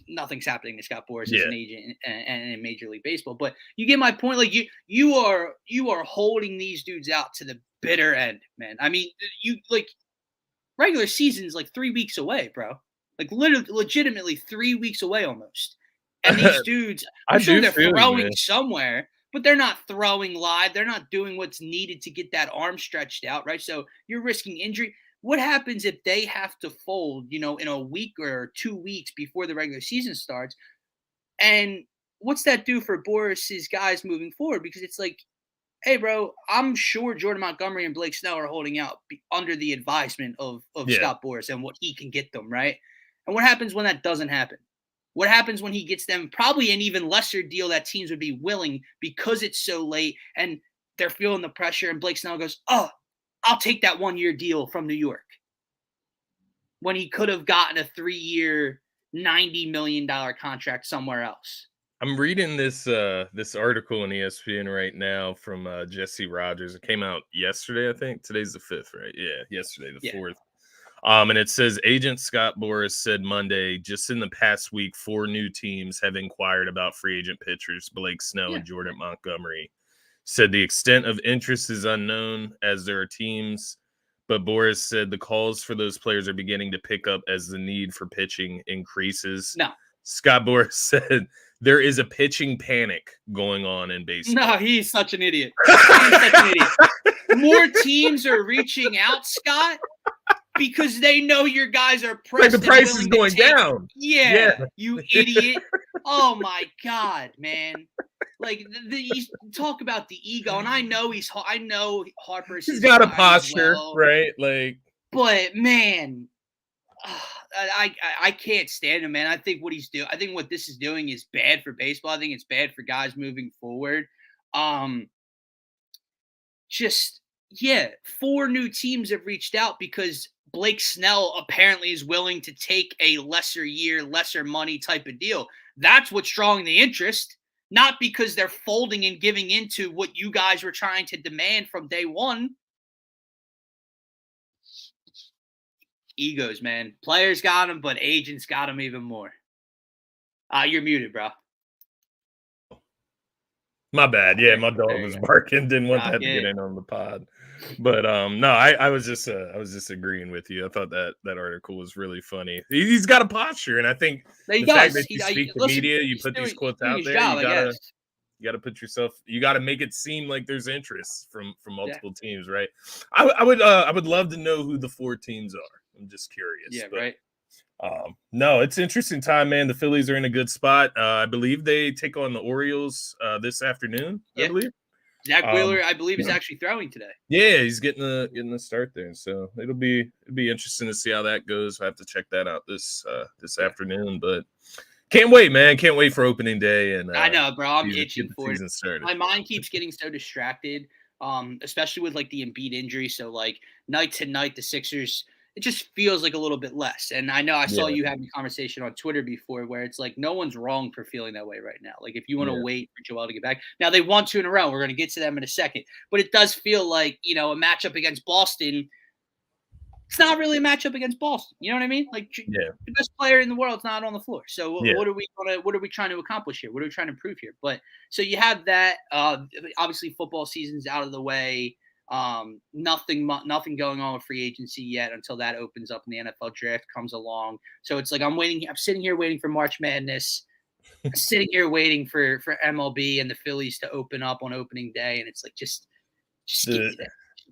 nothing's happening to Scott Boras as an agent and in Major League Baseball, but you get my point. Like you are holding these dudes out to the bitter end, man. I mean, regular season's like 3 weeks away, bro. Like literally, legitimately 3 weeks away almost. And these dudes, I'm sure they're throwing somewhere, but they're not throwing live. They're not doing what's needed to get that arm stretched out, right? So you're risking injury. What happens if they have to fold, in a week or 2 weeks before the regular season starts? And what's that do for Boris's guys moving forward? Because it's like, hey, bro, I'm sure Jordan Montgomery and Blake Snell are holding out under the advisement of Scott Boras and what he can get them, right? And what happens when that doesn't happen? What happens when he gets them probably an even lesser deal that teams would be willing because it's so late and they're feeling the pressure and Blake Snell goes, oh, I'll take that 1-year deal from New York when he could have gotten a 3-year, $90 million contract somewhere else. I'm reading this article in ESPN right now from Jesse Rogers. It came out yesterday, I think. Today's the 5th, right? Yeah, yesterday, the 4th. And it says agent Scott Boras said Monday, just in the past week, 4 new teams have inquired about free agent pitchers Blake Snell and Jordan Montgomery. Said the extent of interest is unknown as there are teams, but Boras said the calls for those players are beginning to pick up as the need for pitching increases. No. Scott Boras said there is a pitching panic going on in baseball. No, he's such an idiot. He's such an idiot. More teams are reaching out, Scott, because they know your guys are pressed. Like the price is going down. Yeah, you idiot. Oh, my God, man. Like, you talk about the ego, and I know Harper's. He's got a posture, right? Like, but man, I can't stand him, man. I think what he's doing, I think what this is doing is bad for baseball. I think it's bad for guys moving forward. 4 new teams have reached out because Blake Snell apparently is willing to take a lesser year, lesser money type of deal. That's what's drawing the interest, not because they're folding and giving into what you guys were trying to demand from day one. Egos, man. Players got them, but agents got them even more. You're muted, bro. My bad. Yeah, my dog was barking. Didn't want that to get in on the pod. But no, I was just agreeing with you. I thought that article was really funny. He's got a posture, and I think the fact that you speak to media, you put these quotes out there, you gotta put yourself. You gotta make it seem like there's interest from multiple teams, right? I would love to know who the 4 teams are. I'm just curious. Yeah, right. No, it's an interesting time, man. The Phillies are in a good spot. I believe they take on the Orioles this afternoon. I believe. Zack Wheeler, I believe, is actually throwing today. Yeah, he's getting the start there. So it'll be interesting to see how that goes. I have to check that out this afternoon. But can't wait, man. Can't wait for opening day. And I know, bro. I'm itching for it. Started. My mind keeps getting so distracted, especially with like the Embiid injury. So like night to night, the Sixers, it just feels like a little bit less. And I know I saw you having a conversation on Twitter before where it's like no one's wrong for feeling that way right now. Like if you want to wait for Joel to get back. Now they won 2 in a row. We're going to get to them in a second. But it does feel like, a matchup against Boston, it's not really a matchup against Boston. You know what I mean? Like Yeah. the best player in the world's not on the floor. So Yeah. what are we trying to accomplish here? What are we trying to prove here? But so you have that. Obviously, football season's out of the way. Nothing going on with free agency yet until that opens up and the NFL draft comes along. So it's like I'm sitting here waiting for March Madness. Sitting here waiting for MLB and the Phillies to open up on opening day, and it's like just give me that.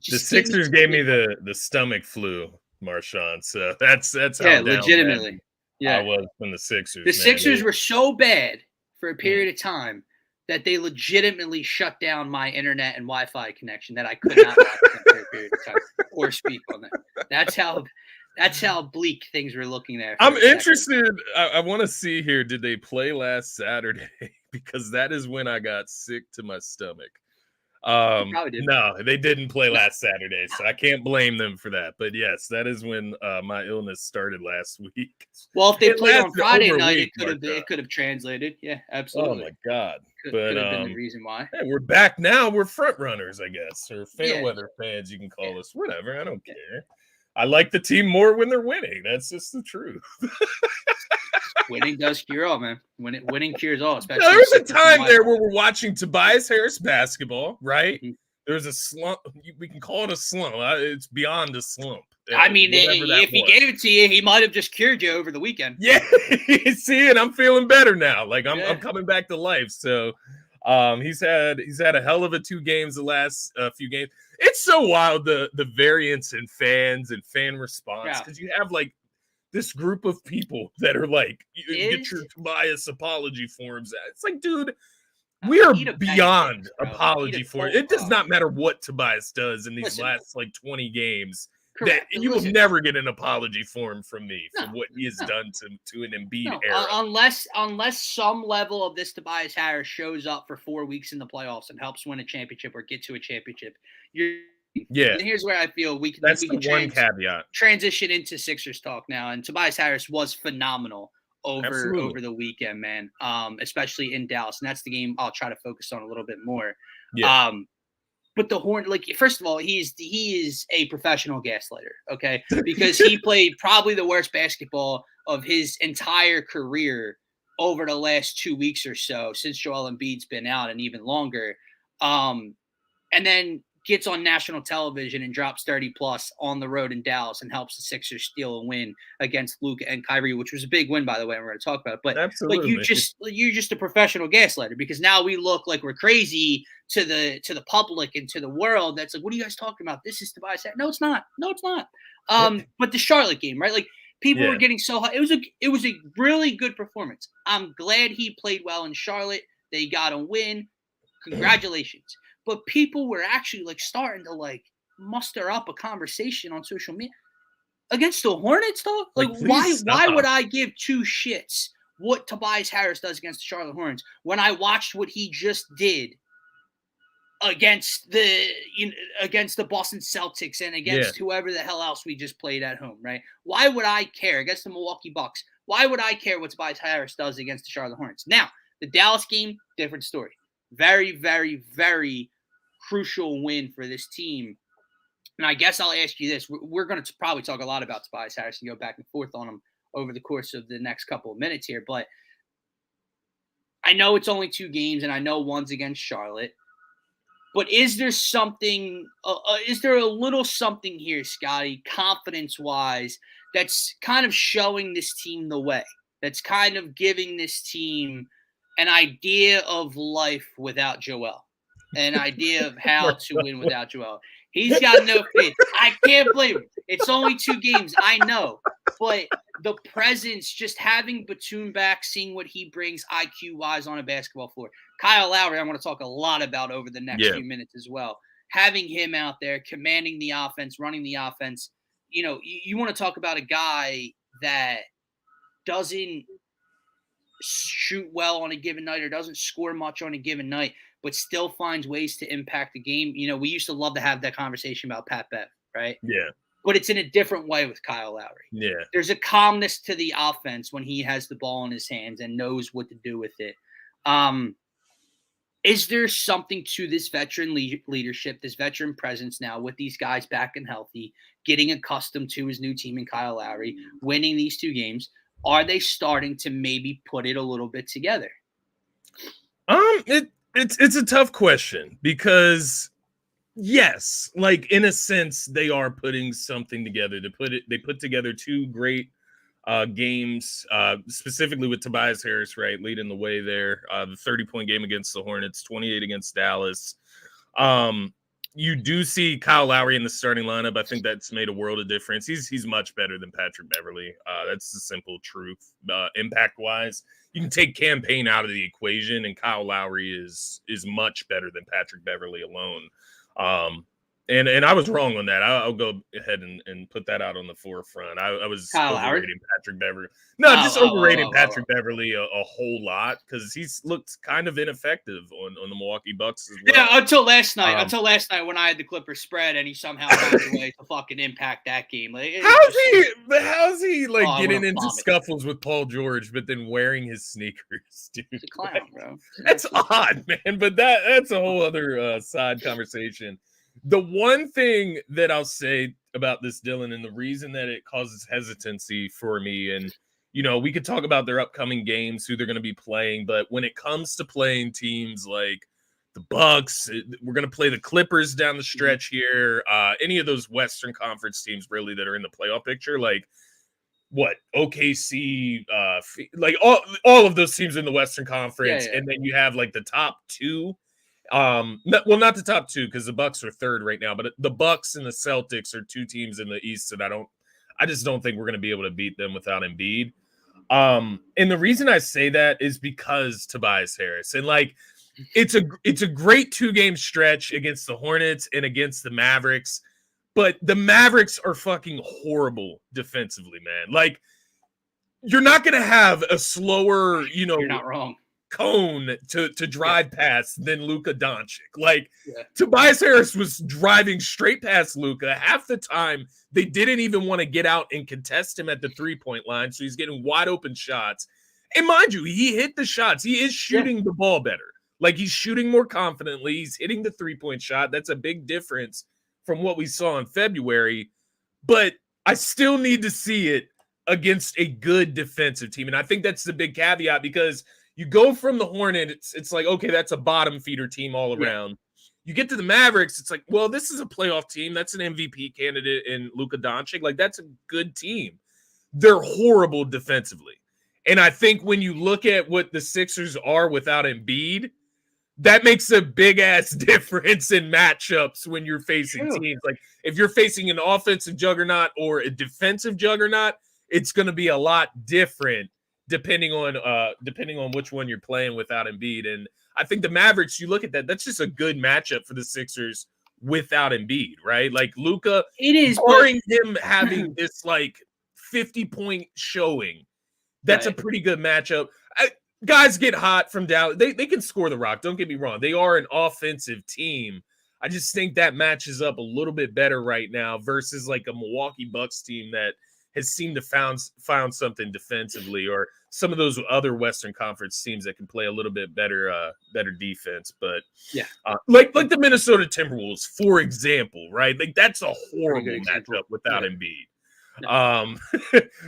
The Sixers gave me the stomach flu, Marshawn. So that's how down legitimately. I was from the Sixers. The Sixers were so bad for a period of time that they legitimately shut down my internet and Wi-Fi connection that I could not watch them for a period of time or speak on them. That's how bleak things were looking there. I'm interested. I want to see here. Did they play last Saturday? Because that is when I got sick to my stomach. No, they didn't play last Saturday, so I can't blame them for that. But yes, that is when my illness started last week. Well, if they played on Friday night, it could have translated. Yeah, absolutely. Oh my God! Could have been the reason why. Hey, we're back now. We're front runners, I guess, or fan weather fans. You can call us whatever. I don't care. I like the team more when they're winning. That's just the truth. Winning does cure all, man. Winning cures all. Especially there was a time there where we're watching Tobias Harris basketball, right? Mm-hmm. There's a slump. We can call it a slump. It's beyond a slump. I mean, if he gave it to you, he might have just cured you over the weekend. Yeah, see, and I'm feeling better now. Like I'm coming back to life. So, he's had a hell of a 2 games the last few games. It's so wild the variance in fans and fan response because you have like this group of people that are like, get your Tobias apology forms. It's like, dude, we are beyond apology for it. It does not matter what Tobias does in these last like 20 games. Correct. That you will never get an apology form from me for what he has done to an Embiid era. Unless some level of this Tobias Harris shows up for 4 weeks in the playoffs and helps win a championship or get to a championship. And here's where I feel we can one caveat. Transition into Sixers talk now. And Tobias Harris was phenomenal over the weekend, man. Especially in Dallas. And that's the game I'll try to focus on a little bit more. Yeah. But the Horn, like, first of all, he is a professional gaslighter, okay? Because he played probably the worst basketball of his entire career over the last 2 weeks or so since Joel Embiid's been out and even longer. And then gets on national television and drops 30+ on the road in Dallas and helps the Sixers steal a win against Luka and Kyrie, which was a big win, by the way, and we're going to talk about it. But like you're just a professional gaslighter because now we look like we're crazy to the public and to the world. That's like, what are you guys talking about? This is Tobias. No, it's not. But the Charlotte game, right? Like people were getting so high. It was a really good performance. I'm glad he played well in Charlotte. They got a win. Congratulations. But people were actually like starting to like muster up a conversation on social media against the Hornets, though. Like why would I give 2 shits what Tobias Harris does against the Charlotte Hornets when I watched what he just did against the Boston Celtics and against whoever the hell else we just played at home, right? Why would I care against the Milwaukee Bucks? Why would I care what Tobias Harris does against the Charlotte Hornets? Now, the Dallas game, different story. Very, very, very crucial win for this team. And I guess I'll ask you this. We're going to probably talk a lot about Tobias Harris and go back and forth on him over the course of the next couple of minutes here. But I know it's only 2 games, and I know one's against Charlotte. But is there something is there a little something here, Scotty, confidence-wise, that's kind of showing this team the way, that's kind of giving this team an idea of life without Joel, an idea of how to win without Joel? He's got no faith. I can't blame him. It's only 2 games, I know. But the presence, just having Batum back, seeing what he brings IQ-wise on a basketball floor. Kyle Lowry, I want to talk a lot about over the next few minutes as well. Having him out there, commanding the offense, running the offense. You know, you want to talk about a guy that doesn't shoot well on a given night or doesn't score much on a given night, but still finds ways to impact the game. You know, we used to love to have that conversation about Pat Bev, right? Yeah. But it's in a different way with Kyle Lowry. Yeah. There's a calmness to the offense when he has the ball in his hands and knows what to do with it. Is there something to this veteran leadership, this veteran presence now with these guys back and healthy? getting accustomed to his new team in Kyle Lowry, winning these 2 games, are they starting to maybe put it a little bit together? It's a tough question because yes, like in a sense, they are putting something together. They put together 2 great games, specifically with Tobias Harris, right, leading the way there. The 30-point game against the Hornets, 28 against Dallas. You do see Kyle Lowry in the starting lineup. I think that's made a world of difference. He's much better than Patrick Beverley. That's the simple truth. Impact wise, you can take campaign out of the equation, and Kyle Lowry is much better than Patrick Beverley alone. And I was wrong on that. I'll go ahead and put that out on the forefront. I was Kyle overrating Lowry? Patrick Beverley. No, just overrating Patrick Beverley a whole lot because he's looked kind of ineffective on the Milwaukee Bucks as well. Yeah, until last night. Until last night when I had the Clippers spread and he somehow found a way to fucking impact that game. Like, how's he like getting into vomit. Scuffles with Paul George, but then wearing his sneakers, dude? He's a clown, bro. That's odd, man. But that's a whole other side conversation. The one thing that I'll say about this, Dylan, and the reason that it causes hesitancy for me, and we could talk about their upcoming games, who they're going to be playing, but when it comes to playing teams like the Bucks, we're going to play the Clippers down the stretch here. Any of those Western Conference teams really that are in the playoff picture, like what OKC, like all of those teams in the Western Conference, and then you have like the top 2. Not the top 2 because the Bucks are 3rd right now, but the Bucks and the Celtics are 2 teams in the East that I just don't think we're going to be able to beat them without Embiid. And the reason I say that is because Tobias Harris, and like it's a great 2-game stretch against the Hornets and against the Mavericks, but the Mavericks are fucking horrible defensively, man. Like you're not going to have a slower, you're not wrong, cone to drive past than Luka Doncic. Like Tobias Harris was driving straight past Luka. Half the time they didn't even want to get out and contest him at the 3-point line, so he's getting wide open shots. And mind you, he hit the shots. He is shooting the ball better. Like he's shooting more confidently. He's hitting the 3-point shot. That's a big difference from what we saw in February. But I still need to see it against a good defensive team. And I think that's the big caveat because you go from the Hornets, it's like, okay, that's a bottom feeder team all around. Yeah. You get to the Mavericks, it's like, well, this is a playoff team. That's an MVP candidate in Luka Doncic. Like, that's a good team. They're horrible defensively. And I think when you look at what the Sixers are without Embiid, that makes a big-ass difference in matchups when you're facing teams. Like, if you're facing an offensive juggernaut or a defensive juggernaut, it's going to be a lot different depending on which one you're playing without Embiid. And I think the Mavericks, you look at that, that's just a good matchup for the Sixers without Embiid, right? Like Luka, it is barring him having this like 50-point showing, that's a pretty good matchup. Guys get hot from Dallas. They can score the rock. Don't get me wrong. They are an offensive team. I just think that matches up a little bit better right now versus like a Milwaukee Bucks team that has seemed to found something defensively, or some of those other Western Conference teams that can play a little bit better defense. But like the Minnesota Timberwolves, for example, right? Like that's a horrible matchup without Embiid. No.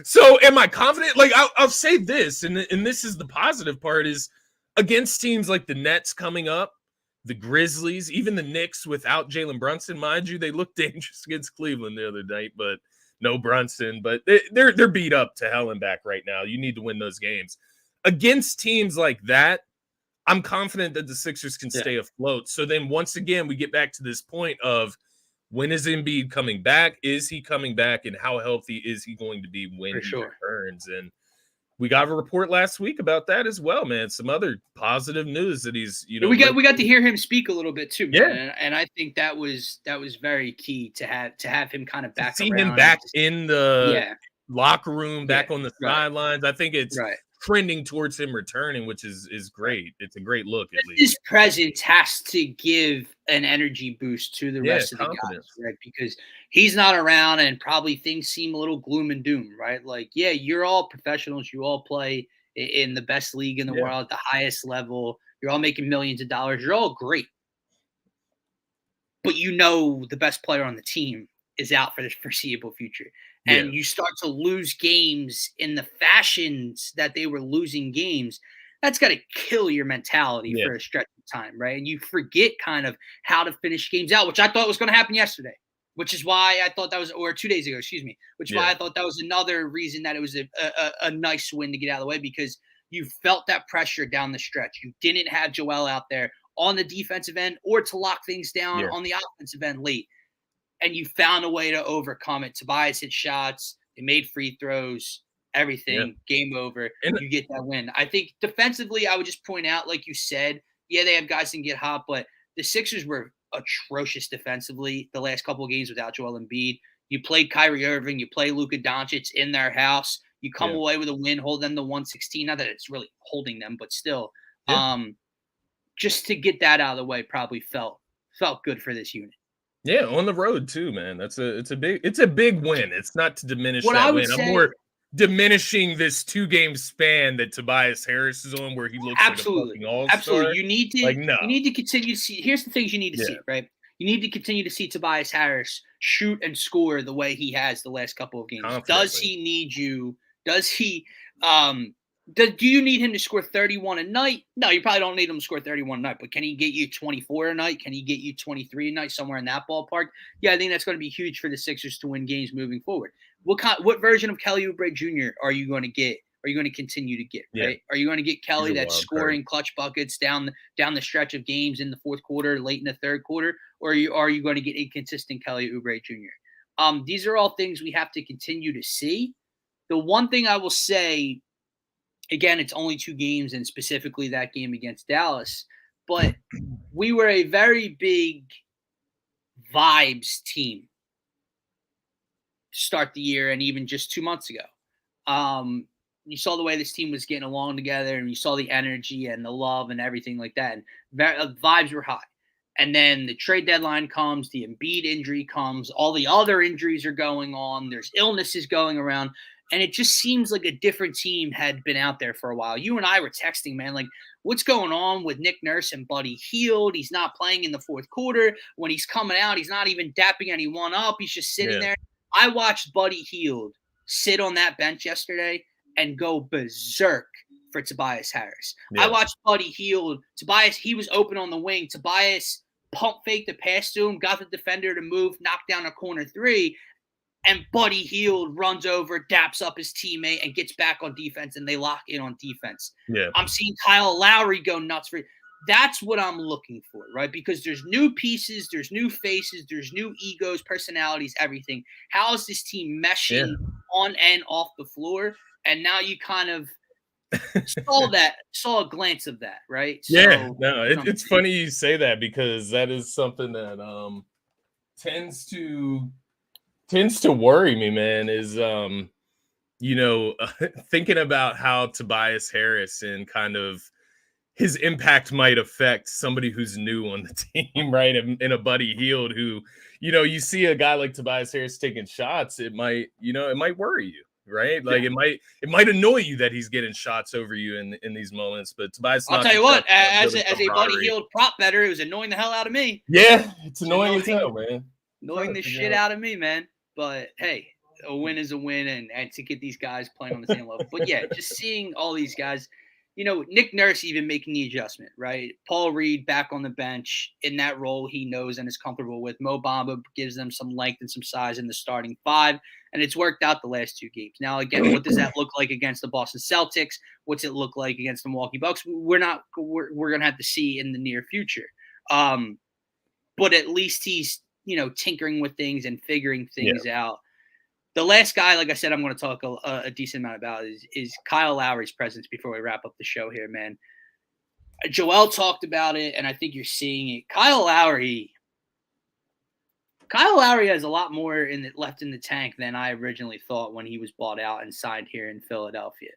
So am I confident? Like I'll say this, and this is the positive part, is against teams like the Nets coming up, the Grizzlies, even the Knicks without Jalen Brunson, mind you, they looked dangerous against Cleveland the other night, but no Brunson, but they're beat up to hell and back right now. You need to win those games. Against teams like that, I'm confident that the Sixers can stay afloat. So then once again, we get back to this point of when is Embiid coming back? Is he coming back? And how healthy is he going to be when he returns? And we got a report last week about that as well, man. Some other positive news that he's, we got to hear him speak a little bit too, man. Yeah. And I think that was very key to have him kind of back. To see him back in the locker room, back on the sidelines. I think it's trending towards him returning, which is great. It's a great look. At least his presence has to give an energy boost to the rest of the guys, right? Because he's not around, and probably things seem a little gloom and doom, right? Like, you're all professionals. You all play in the best league in the world, at the highest level. You're all making millions of dollars. You're all great, but the best player on the team is out for the foreseeable future. Yeah. And you start to lose games in the fashions that they were losing games. That's got to kill your mentality Yeah. for a stretch of time, right? And you forget kind of how to finish games out, which I thought was going to happen yesterday, which is why I thought that was, or 2 days ago, excuse me, which is why I thought that was another reason that it was a nice win to get out of the way, because you felt that pressure down the stretch. You didn't have Joel out there on the defensive end or to lock things down on the offensive end late. And you found a way to overcome it. Tobias hit shots. They made free throws. Everything. Game over. And you get that win. I think defensively, I would just point out, like you said, yeah, they have guys that can get hot, but the Sixers were atrocious defensively the last couple of games without Joel Embiid. You played Kyrie Irving. You play Luka Doncic in their house. You come away with a win, hold them to 116. Not that it's really holding them, but still. Just to get that out of the way probably felt good for this unit. Yeah, on the road too, man. It's a big win. It's not to diminish what that I would win. say, I'm more diminishing this 2-game span that Tobias Harris is on, where he looks like a fucking all-star. Absolutely. You need to no. you need to continue to see. Here's the things you need to see, right? You need to continue to see Tobias Harris shoot and score the way he has the last couple of games. Does he need you? Does he do you need him to score 31 a night? No, you probably don't need him to score 31 a night, but can he get you 24 a night? Can he get you 23 a night, somewhere in that ballpark? Yeah, I think that's going to be huge for the Sixers to win games moving forward. What version of Kelly Oubre Jr. are you going to get? Are you going to continue to get, right? Are you going to get Kelly that's scoring clutch buckets down the stretch of games in the fourth quarter, late in the third quarter? Or are you going to get inconsistent Kelly Oubre Jr.? These are all things we have to continue to see. The one thing I will say, again, it's only 2 games, and specifically that game against Dallas, but we were a very big vibes team to start the year, and even just 2 months ago. You saw the way this team was getting along together, and you saw the energy and the love and everything like that, and vibes were high. And then the trade deadline comes, the Embiid injury comes, all the other injuries are going on, there's illnesses going around, and it just seems like a different team had been out there for a while. You and I were texting, man, like, what's going on with Nick Nurse and Buddy Hield? He's not playing in the fourth quarter. When he's coming out, he's not even dapping anyone up. He's just sitting there. I watched Buddy Hield sit on that bench yesterday and go berserk for Tobias Harris. I watched Buddy Hield. Tobias, he was open on the wing. Tobias pump fake the pass to him, got the defender to move, knocked down a corner 3, and Buddy Hield runs over, daps up his teammate, and gets back on defense, and they lock in on defense. I'm seeing Kyle Lowry go nuts for it. That's what I'm looking for, right? Because there's new pieces, there's new faces, there's new egos, personalities, everything. How is this team meshing on and off the floor? And now you kind of saw a glance of that, right? It's funny you say that, because that is something that tends to worry me, man, is thinking about how Tobias Harris and kind of his impact might affect somebody who's new on the team, right? And a Buddy Hield who, you see a guy like Tobias Harris taking shots, it might worry you, right? Like it might annoy you that he's getting shots over you in these moments. But Tobias, I'll tell you what, as a Buddy Hield prop better, it was annoying the hell out of me. Yeah, it's annoying as hell, man. Annoying the shit out of me, man. But hey, a win is a win, and to get these guys playing on the same level. But yeah, just seeing all these guys, Nick Nurse even making the adjustment, right? Paul Reed back on the bench in that role he knows and is comfortable with. Mo Bamba gives them some length and some size in the starting 5, and it's worked out the last 2 games. Now, again, what does that look like against the Boston Celtics? What's it look like against the Milwaukee Bucks? We're going to have to see in the near future. But at least he's, tinkering with things and figuring things out. The last guy, like I said, I'm going to talk a decent amount about is Kyle Lowry's presence before we wrap up the show here, man. Joel talked about it, and I think you're seeing it. Kyle Lowry has a lot more left in the tank than I originally thought when he was bought out and signed here in Philadelphia.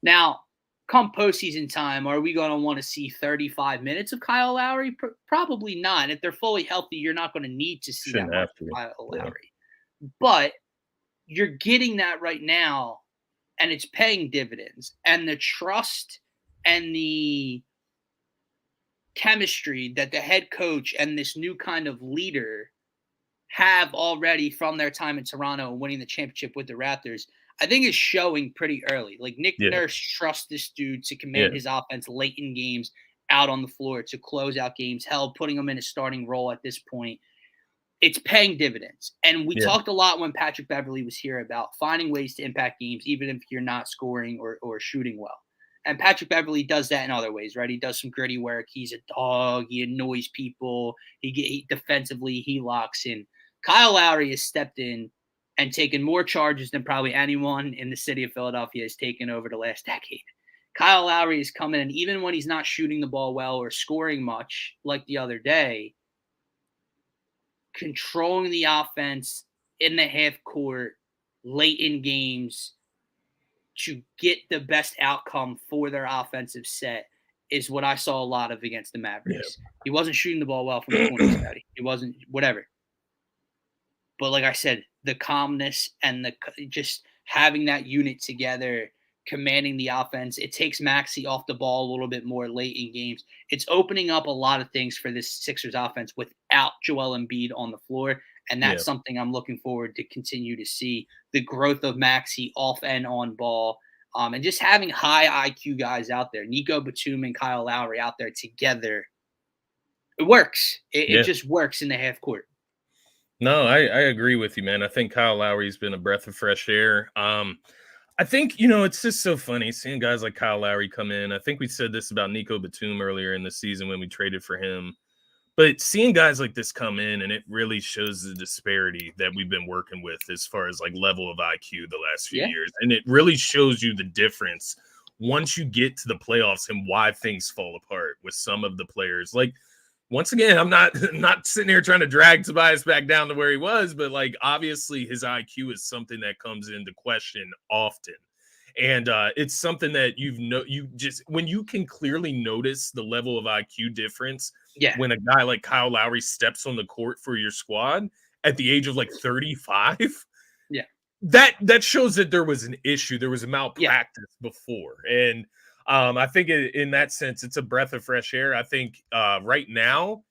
Now, come postseason time, are we going to want to see 35 minutes of Kyle Lowry? Probably not. If they're fully healthy, you're not going to need to see that much of Kyle Lowry. But you're getting that right now, and it's paying dividends. And the trust and the chemistry that the head coach and this new kind of leader have already from their time in Toronto and winning the championship with the Raptors, I think is showing pretty early. Like Nick Yeah. Nurse trusts this dude to Yeah. command his offense late in games, out on the floor to close out games, hell, putting him in a starting role at this point. It's paying dividends. And we Yeah. talked a lot when Patrick Beverley was here about finding ways to impact games, even if you're not scoring or shooting well. And Patrick Beverley does that in other ways, right? He does some gritty work. He's a dog. He annoys people. Defensively, he locks in. Kyle Lowry has stepped in and taken more charges than probably anyone in the city of Philadelphia has taken over the last decade. Kyle Lowry is coming in, even when he's not shooting the ball well or scoring much like the other day, controlling the offense in the half court late in games to get the best outcome for their offensive set is what I saw a lot of against the Mavericks. Yeah. He wasn't shooting the ball well from the corner, Scotty. He wasn't, whatever. But like I said, the calmness and the just having that unit together, commanding the offense, it takes Maxey off the ball a little bit more late in games. It's opening up a lot of things for this Sixers offense without Joel Embiid on the floor. And that's something I'm looking forward to continue to see, the growth of Maxey off and on ball, and just having high IQ guys out there. Nico Batum and Kyle Lowry out there together. It works. It just works in the half court. No, I agree with you, man. I think Kyle Lowry's been a breath of fresh air. I think, it's just so funny seeing guys like Kyle Lowry come in. I think we said this about Nico Batum earlier in the season when we traded for him. But seeing guys like this come in, and it really shows the disparity that we've been working with as far as like level of IQ the last few years. And it really shows you the difference once you get to the playoffs and why things fall apart with some of the players. Like, once again, I'm not sitting here trying to drag Tobias back down to where he was, but like obviously his IQ is something that comes into question often. And it's something that you just when you can clearly notice the level of IQ difference when a guy like Kyle Lowry steps on the court for your squad at the age of like 35. Yeah. That shows that there was an issue. There was a malpractice before. And I think in that sense, it's a breath of fresh air. I think right now,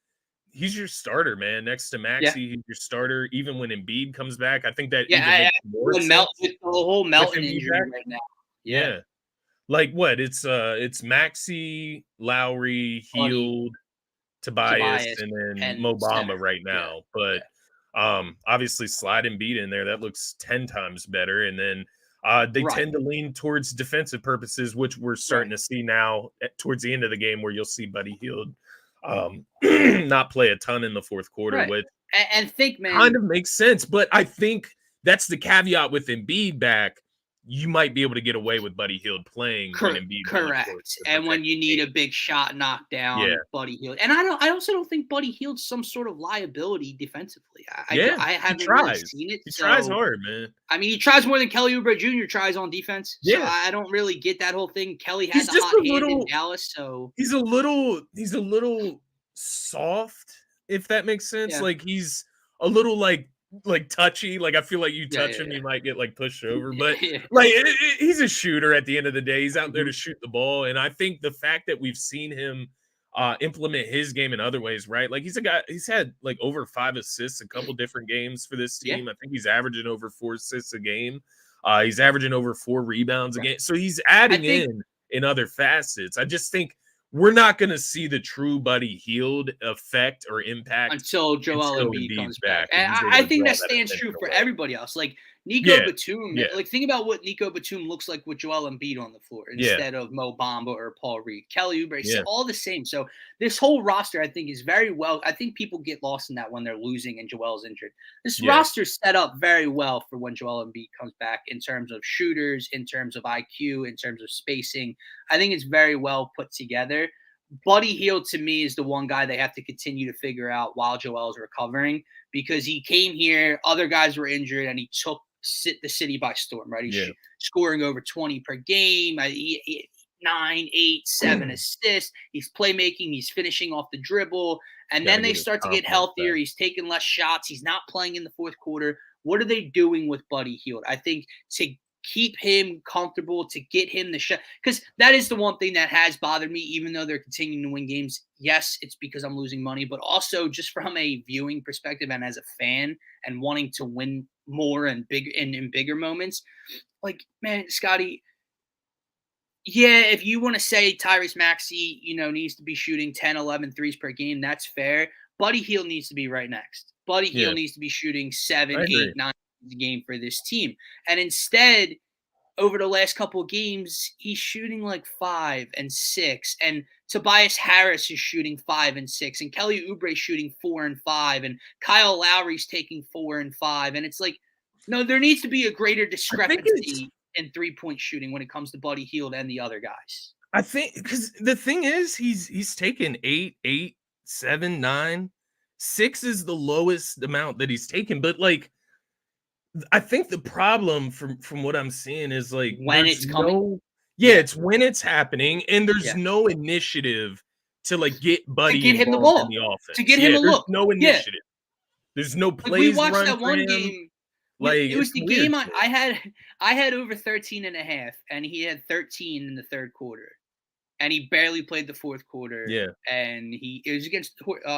he's your starter, man. Next to Maxey, he's your starter. Even when Embiid comes back, I think that even makes more sense. With the whole Melton injury right now. Yeah. Like what? It's Maxey, Lowry, Hield, Tobias, and then Mo Bamba right now. But obviously slide Embiid in there. That looks 10 times better. And then they tend to lean towards defensive purposes, which we're starting to see now towards the end of the game, where you'll see Buddy Hield not play a ton in the fourth quarter, which think, man, kind of makes sense. But I think that's the caveat with Embiid back. You might be able to get away with Buddy Hield playing when Embiid. Correct. And when you need a big shot knocked down, Buddy Hield. And I also don't think Buddy Hield's some sort of liability defensively. I haven't really seen it. He tries hard, man. I mean, he tries more than Kelly Oubre Jr. tries on defense. So I don't really get that whole thing. Kelly had the hot hand in Dallas, so he's a little soft, if that makes sense. Like he's a little like touchy. Like I feel like you touch him, you might get like pushed over. But like he's a shooter at the end of the day. He's out there to shoot the ball. And I think the fact that we've seen him implement his game in other ways, right? Like he's a guy, he's had like over 5 assists a couple different games for this team. I think he's averaging over 4 assists a game. He's averaging over 4 rebounds a game. So he's adding in other facets. I just think we're not going to see the true Buddy Hield effect or impact until Joel Embiid comes back. And I think that stands true for everybody else. Like Nico Batum, like think about what Nico Batum looks like with Joel Embiid on the floor instead of Mo Bamba or Paul Reed. Kelly Oubre, all the same. So this whole roster, I think, is very well. I think people get lost in that when they're losing and Joel's injured. This roster's set up very well for when Joel Embiid comes back in terms of shooters, in terms of IQ, in terms of spacing. I think it's very well put together. Buddy Hield, to me, is the one guy they have to continue to figure out while Joel's recovering, because he came here, other guys were injured, and he took the city by storm, right? He's scoring over 20 per game, 9, 8, 7 assists. He's playmaking. He's finishing off the dribble. And then they start to get healthier. He's taking less shots. He's not playing in the fourth quarter. What are they doing with Buddy Hield? I think to keep him comfortable, to get him the shot. Because that is the one thing that has bothered me, even though they're continuing to win games. Yes, it's because I'm losing money, but also just from a viewing perspective and as a fan and wanting to win more and in bigger moments. Like, man, Scotty, yeah, if you want to say Tyrese Maxey, needs to be shooting 10, 11 threes per game, that's fair. Buddy Hield needs to be right next. Buddy Hield needs to be shooting 7, 8, 9 a game for this team. And instead, over the last couple of games, he's shooting like 5 and 6. And Tobias Harris is shooting 5 and 6. And Kelly Oubre shooting 4 and 5. And Kyle Lowry's taking 4 and 5. And it's like, no, there needs to be a greater discrepancy in 3-point shooting when it comes to Buddy Hield and the other guys. I think because the thing is, he's taken 8, 7, 9. 6 is the lowest amount that he's taken. But like, I think the problem from what I'm seeing is like when it's coming. It's when it's happening, and there's no initiative to like get Buddy to get him the ball, in the offense. To get him a look. No initiative. There's no plays. We watched that one game. Like, it was the game I had over 13 and a half, and he had 13 in the third quarter, and he barely played the fourth quarter. Yeah, and it was against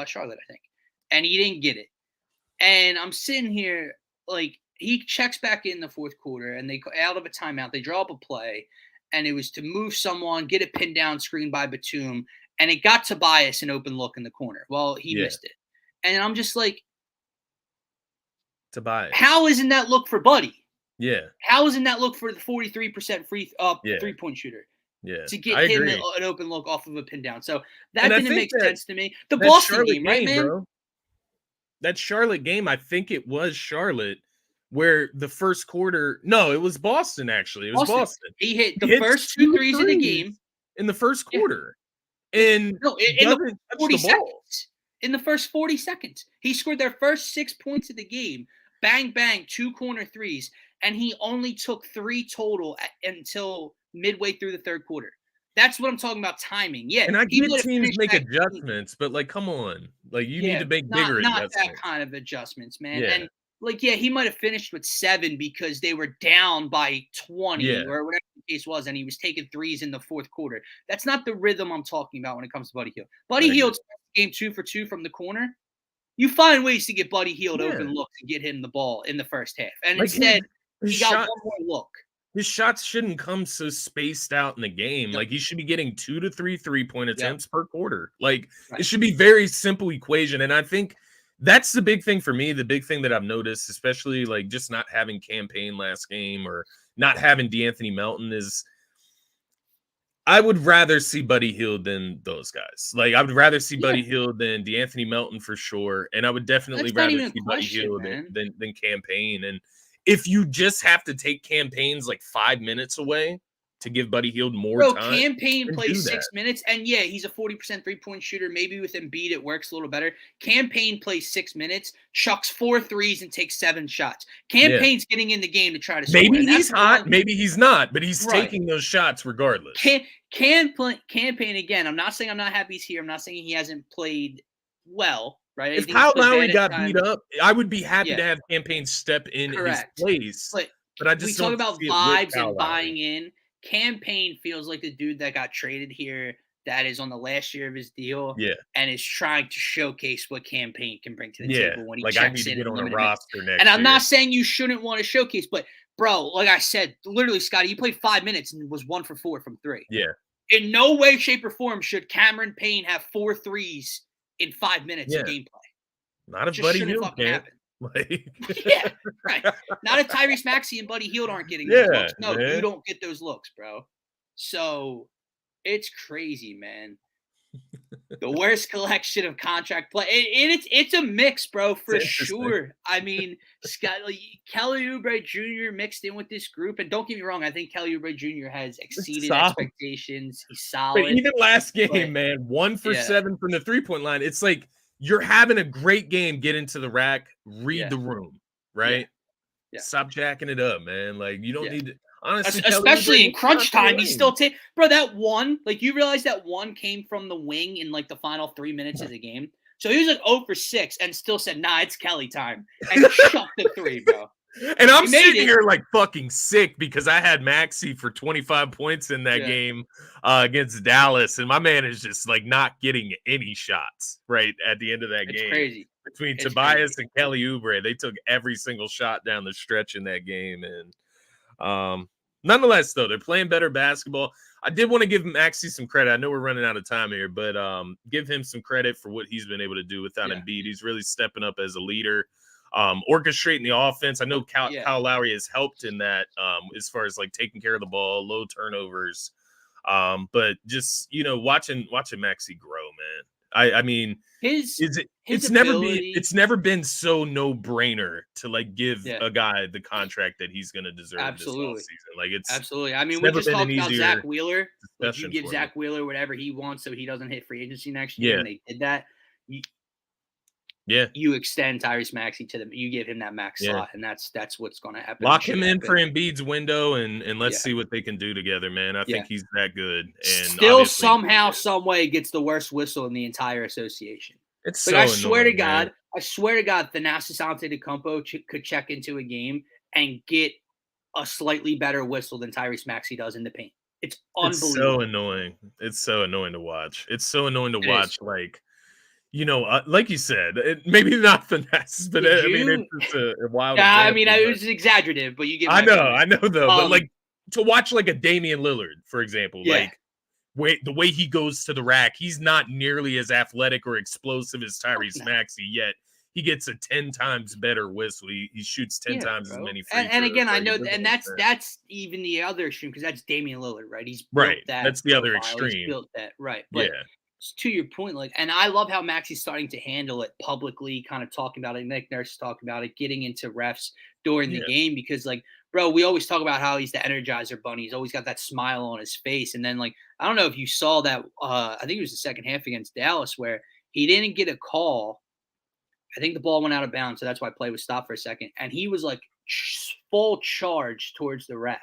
Charlotte, I think, and he didn't get it. And I'm sitting here like, he checks back in the fourth quarter, and they out of a timeout, they draw up a play, and it was to move someone, get a pin down screen by Batum, and it got Tobias an open look in the corner. Well, he missed it, and I'm just like, Tobias, how isn't that look for Buddy? Yeah, how isn't that look for the 43% 3-point shooter? Yeah, to get him an open look off of a pin down. So that didn't make sense to me. The Boston Charlotte game, right, man? Bro. That Charlotte game, I think it was Charlotte, where the first quarter. No, it was Boston. Actually, it was Boston. He hit the first 2 threes in the game in the first quarter, and in the 40 seconds. In the first 40 seconds, he scored their first 6 points of the game. Bang, bang, 2 corner threes. And he only took 3 total until midway through the third quarter. That's what I'm talking about, timing. Yeah. And I get teams make adjustments, but like, come on. Like, you need to make bigger adjustments. Not that kind of adjustments, man. Yeah. And like, he might have finished with 7 because they were down by 20 or whatever the case was, and he was taking threes in the fourth quarter. That's not the rhythm I'm talking about when it comes to Buddy Hield. Buddy Hield's game 2 for 2 from the corner. You find ways to get Buddy Hield open looks and get him the ball in the first half. And like instead, he got one more look. His shots shouldn't come so spaced out in the game. Like, he should be getting 2 to 3 3-point attempts per quarter. Like, it should be very simple equation. And I think that's the big thing for me. The big thing that I've noticed, especially like just not having Campaign last game or not having DeAnthony Melton, is I would rather see Buddy Hield than those guys. Like, I would rather see Buddy Hield than DeAnthony Melton for sure. And I would definitely rather see Buddy Hield than Campaign. And if you just have to take Campaign's like 5 minutes away to give Buddy Hield more time. Campaign plays 6 minutes, and he's a 40% 3-point shooter. Maybe with Embiid it works a little better. Campaign plays 6 minutes, chucks 4 threes, and takes 7 shots. Campaign's getting in the game to try to score. Maybe he's hot, maybe he's not, but he's taking those shots regardless. Campaign again. I'm not saying I'm not happy he's here. I'm not saying he hasn't played well. Right. If Kyle Lowry got beat up, I would be happy to have Campaign step in his place. But I just we talk about vibes and buying in. Campaign feels like the dude that got traded here that is on the last year of his deal and is trying to showcase what Campaign can bring to the table when he checks in on a roster next And I'm not saying you shouldn't want to showcase, but bro, like I said, literally, Scotty, you played 5 minutes and was 1 for 4 from 3. Yeah. In no way, shape, or form should Cameron Payne have 4 threes in 5 minutes of gameplay. Not if Buddy Hield can't. Right. Not if Tyrese Maxey and Buddy Hield aren't getting those looks. No, you don't get those looks, bro. So it's crazy, man. The worst collection of contract play. It's a mix, bro, for sure. I mean, Kelly Oubre Jr. mixed in with this group, and don't get me wrong, I think Kelly Oubre Jr. has exceeded expectations. He's solid. But even last game, man, 1 for 7 from the 3-point line. It's like you're having a great game. Get into the rack, read the room, right? Yeah. Stop jacking it up, man. Like, you don't need to. Honestly, especially in crunch time, he's still bro. That one, like, you realize that one came from the wing in like the final 3 minutes of the game. So he was like 0 for 6 and still said, "Nah, it's Kelly time," and shot the 3, bro. And I'm You made sitting it. here like fucking sick because I had Maxey for 25 points in that game against Dallas, and my man is just like not getting any shots right at the end of that It's game. crazy. Between It's Tobias crazy. and Kelly Oubre, they took every single shot down the stretch in that game. And nonetheless, though, they're playing better basketball. I did want to give Maxey some credit. I know we're running out of time here, but give him some credit for what he's been able to do without Embiid. He's really stepping up as a leader, orchestrating the offense. I know Kyle Lowry has helped in that as far as like taking care of the ball, low turnovers. But just, watching Maxey grow, man. I mean, it's never been so no brainer to like give a guy the contract that he's going to deserve this offseason. Like absolutely. I mean, it's we never just been an talked about easier Zach Wheeler. Like, you discussion give for Zach me. Wheeler whatever he wants so he doesn't hit free agency next year, and they did that. You extend Tyrese Maxey to them. You give him that max slot, and that's what's going to happen. Lock him in for Embiid's window, and let's see what they can do together, man. I think he's that good. And still somehow, some way gets the worst whistle in the entire association. It's like, so I swear annoying, to God, man. I swear to God, Thanasis Antetokounmpo could check into a game and get a slightly better whistle than Tyrese Maxey does in the paint. It's unbelievable. It's so annoying. It's so annoying to watch. It's so annoying to watch. Like, like you said, maybe not Thanasis, but I mean, it's a wild. Yeah, example, I mean, it was exaggerative, but you get. I know though. But like to watch like a Damian Lillard, for example, like the way he goes to the rack, he's not nearly as athletic or explosive as Tyrese Maxey, yet he gets a 10 times better whistle. He shoots 10 times as many free throws. And again, I know, and that's even the other extreme, because that's Damian Lillard, right? He's built that. That's the other profile. extreme. He's built that, right? But to your point, like, and I love how Maxey's starting to handle it publicly, kind of talking about it. Nick Nurse talking about it, getting into refs during the game, because, like, bro, we always talk about how he's the Energizer Bunny. He's always got that smile on his face. And then, like, I don't know if you saw that. I think it was the second half against Dallas where he didn't get a call. I think the ball went out of bounds, so that's why play was stopped for a second. And he was like full charge towards the ref.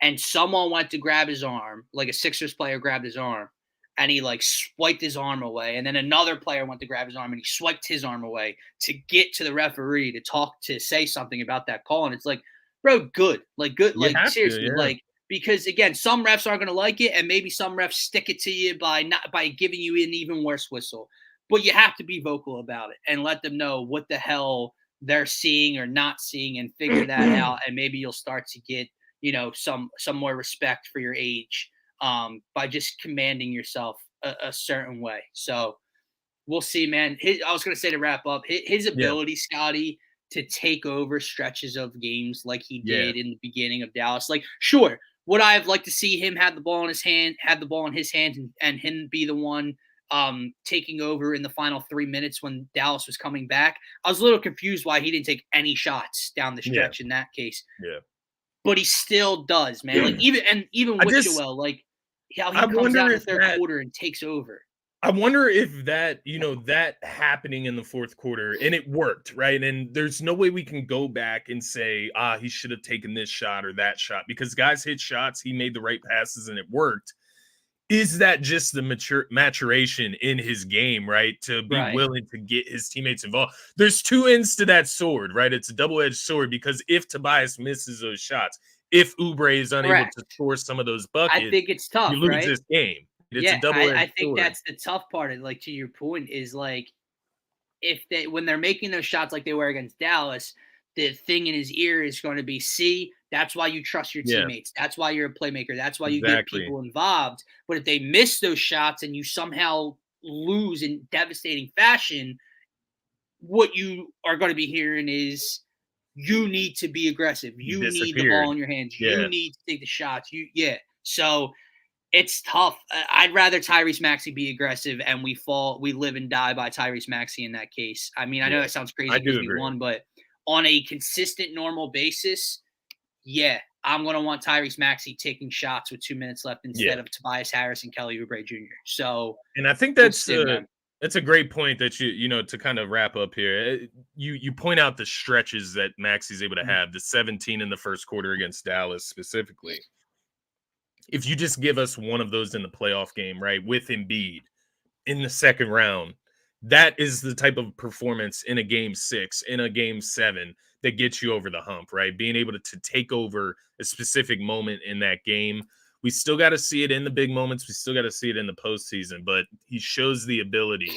And someone went to grab his arm, like a Sixers player grabbed his arm, and he like swiped his arm away. And then another player went to grab his arm and he swiped his arm away to get to the referee to say something about that call. And it's like, bro, good. Like, good. Like, seriously, like, because again, some refs aren't going to like it, and maybe some refs stick it to you by giving you an even worse whistle. But you have to be vocal about it and let them know what the hell they're seeing or not seeing, and figure that out. And maybe you'll start to get, some more respect for your age by just commanding yourself a certain way. So we'll see, man. I was going to say, to wrap up, his ability, Scotty, to take over stretches of games like he did in the beginning of Dallas. Like, sure, would I have liked to see him have the ball in his hand, and him be the one taking over in the final 3 minutes when Dallas was coming back? I was a little confused why he didn't take any shots down the stretch in that case. Yeah. But he still does, man. Like, even with Joel, like, how he comes out in the third quarter and takes over. I wonder if that, that happening in the fourth quarter, and it worked, right? And there's no way we can go back and say, he should have taken this shot or that shot, because guys hit shots, he made the right passes, and it worked. Is that just the maturation in his game, right? To be willing to get his teammates involved. There's two ends to that sword, right? It's a double-edged sword, because if Tobias misses those shots, if Oubre is unable to score some of those buckets, I think it's tough, you lose this game. It's a double-edged I think sword. that's the tough part. And, like, to your point, is like, when they're making those shots like they were against Dallas, the thing in his ear is going to be, see, that's why you trust your teammates. That's why you're a playmaker. That's why you get people involved. But if they miss those shots and you somehow lose in devastating fashion, what you are going to be hearing is, you need to be aggressive. You need the ball in your hands. You need to take the shots. So it's tough. I'd rather Tyrese Maxey be aggressive, and we live and die by Tyrese Maxey in that case. I mean, I know that sounds crazy because we won, but on a consistent, normal basis, I'm going to want Tyrese Maxey taking shots with 2 minutes left instead of Tobias Harris and Kelly Oubre Jr. So, and I think that's a great point that to kind of wrap up here. You point out the stretches that Maxey's able to have, the 17 in the first quarter against Dallas specifically. If you just give us one of those in the playoff game, right, with Embiid in the second round, that is the type of performance in a game 6, in a game 7, that gets you over the hump, right? Being able to take over a specific moment in that game. We still got to see it in the big moments. We still got to see it in the postseason, but he shows the ability,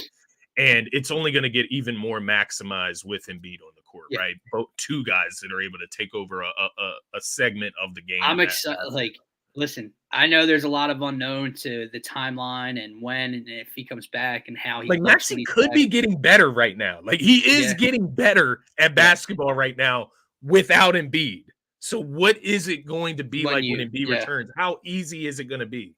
and it's only going to get even more maximized with Embiid on the court, right? Both two guys that are able to take over a segment of the game. I'm excited. Like, listen, I know there's a lot of unknown to the timeline and when and if he comes back and how he like Maxey could be getting better right now. Like he is getting better at basketball right now without Embiid. So what is it going to be when Embiid returns? How easy is it going to be?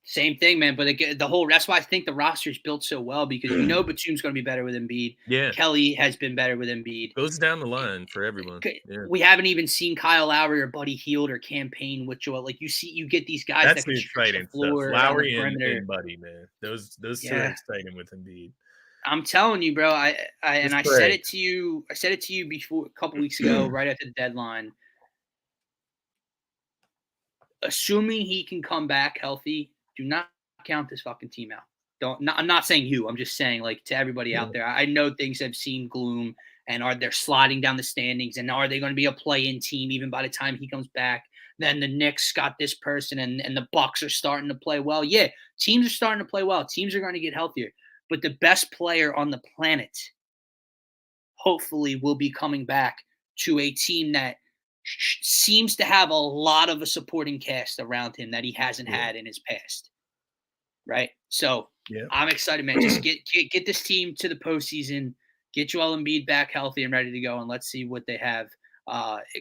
Same thing, man. But the whole that's why I think the roster is built so well, because we know Batum's going to be better with Embiid. Yeah, Kelly has been better with Embiid. Goes down the line for everyone. Yeah. We haven't even seen Kyle Lowry or Buddy Hield or campaign with Joel. Like you get these guys that's that can exciting stuff. Lowry and Buddy, man. Those two are exciting with Embiid. I'm telling you, bro. I said it to you. I said it to you before a couple weeks ago, right at the deadline. Assuming he can come back healthy, do not count this fucking team out. I'm not saying you. I'm just saying, like, to everybody out there. I know things have seen gloom, and are they sliding down the standings, and are they going to be a play-in team even by the time he comes back? Then the Knicks got this person, and the Bucks are starting to play well. Yeah, teams are starting to play well. Teams are going to get healthier. But the best player on the planet, hopefully, will be coming back to a team that seems to have a lot of a supporting cast around him that he hasn't had in his past. Right? So I'm excited, man. Just get this team to the postseason, get Joel Embiid back healthy and ready to go, and let's see what they have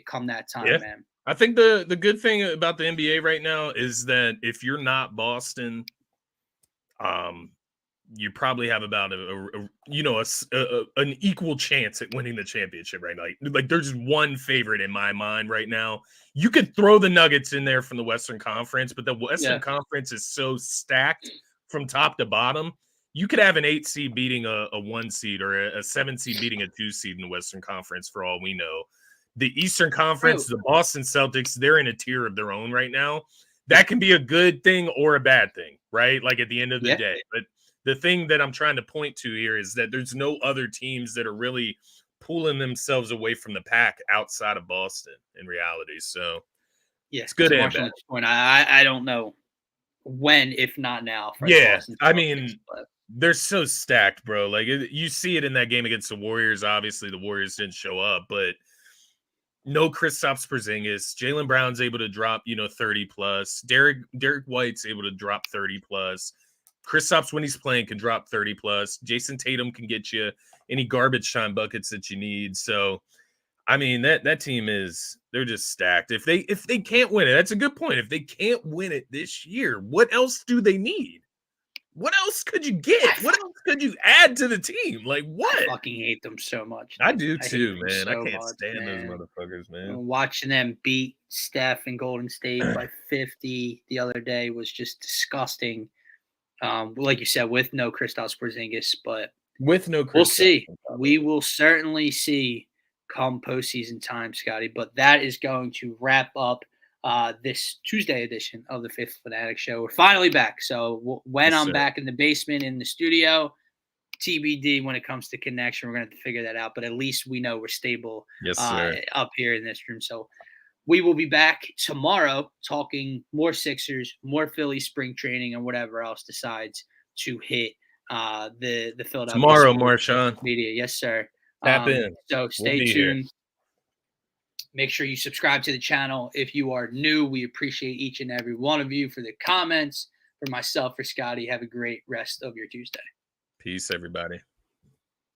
come that time, man. I think the good thing about the NBA right now is that if you're not Boston, you probably have about an equal chance at winning the championship right now. Like there's just one favorite in my mind right now. You could throw the Nuggets in there from the Western Conference, but the Western Conference is so stacked from top to bottom. You could have an 8 seed beating a 1 seed, or a 7 seed beating a 2 seed in the Western Conference for all we know. The Eastern Conference, the Boston Celtics, they're in a tier of their own right now. That can be a good thing or a bad thing, right? Like at the end of the day. But the thing that I'm trying to point to here is that there's no other teams that are really pulling themselves away from the pack outside of Boston in reality. So it's good and bad. Point. I don't know when, if not now. I mean, they're so stacked, bro. Like you see it in that game against the Warriors. Obviously, the Warriors didn't show up, but no Kristaps Porzingis. Jaylen Brown's able to drop 30 plus. Derek White's able to drop 30 plus. Kristaps, when he's playing, can drop 30 plus. Jason Tatum can get you any garbage time buckets that you need. So, I mean, that team they're just stacked. If they can't win it, that's a good point. If they can't win it this year, what else do they need? What else could you get? What else could you add to the team? Like what? I fucking hate them so much. I do too, man. I can't stand those motherfuckers, man. Watching them beat Steph and Golden State by 50 the other day was just disgusting. Like you said, with no Kristaps Porzingis, but with no Kristaps, we'll see. We will certainly see come postseason time, Scotty. But that is going to wrap up this Tuesday edition of the Fifth Fanatic Show. We're finally back. So when I'm back in the basement in the studio, TBD when it comes to connection. We're going to have to figure that out. But at least we know we're stable up here in this room. So we will be back tomorrow talking more Sixers, more Phillies spring training, and whatever else decides to hit the Philadelphia. Tomorrow, Marshawn. Media. Yes, sir. Tap in. So stay tuned. Make sure you subscribe to the channel if you are new. We appreciate each and every one of you for the comments. For myself, for Scotty, have a great rest of your Tuesday. Peace, everybody.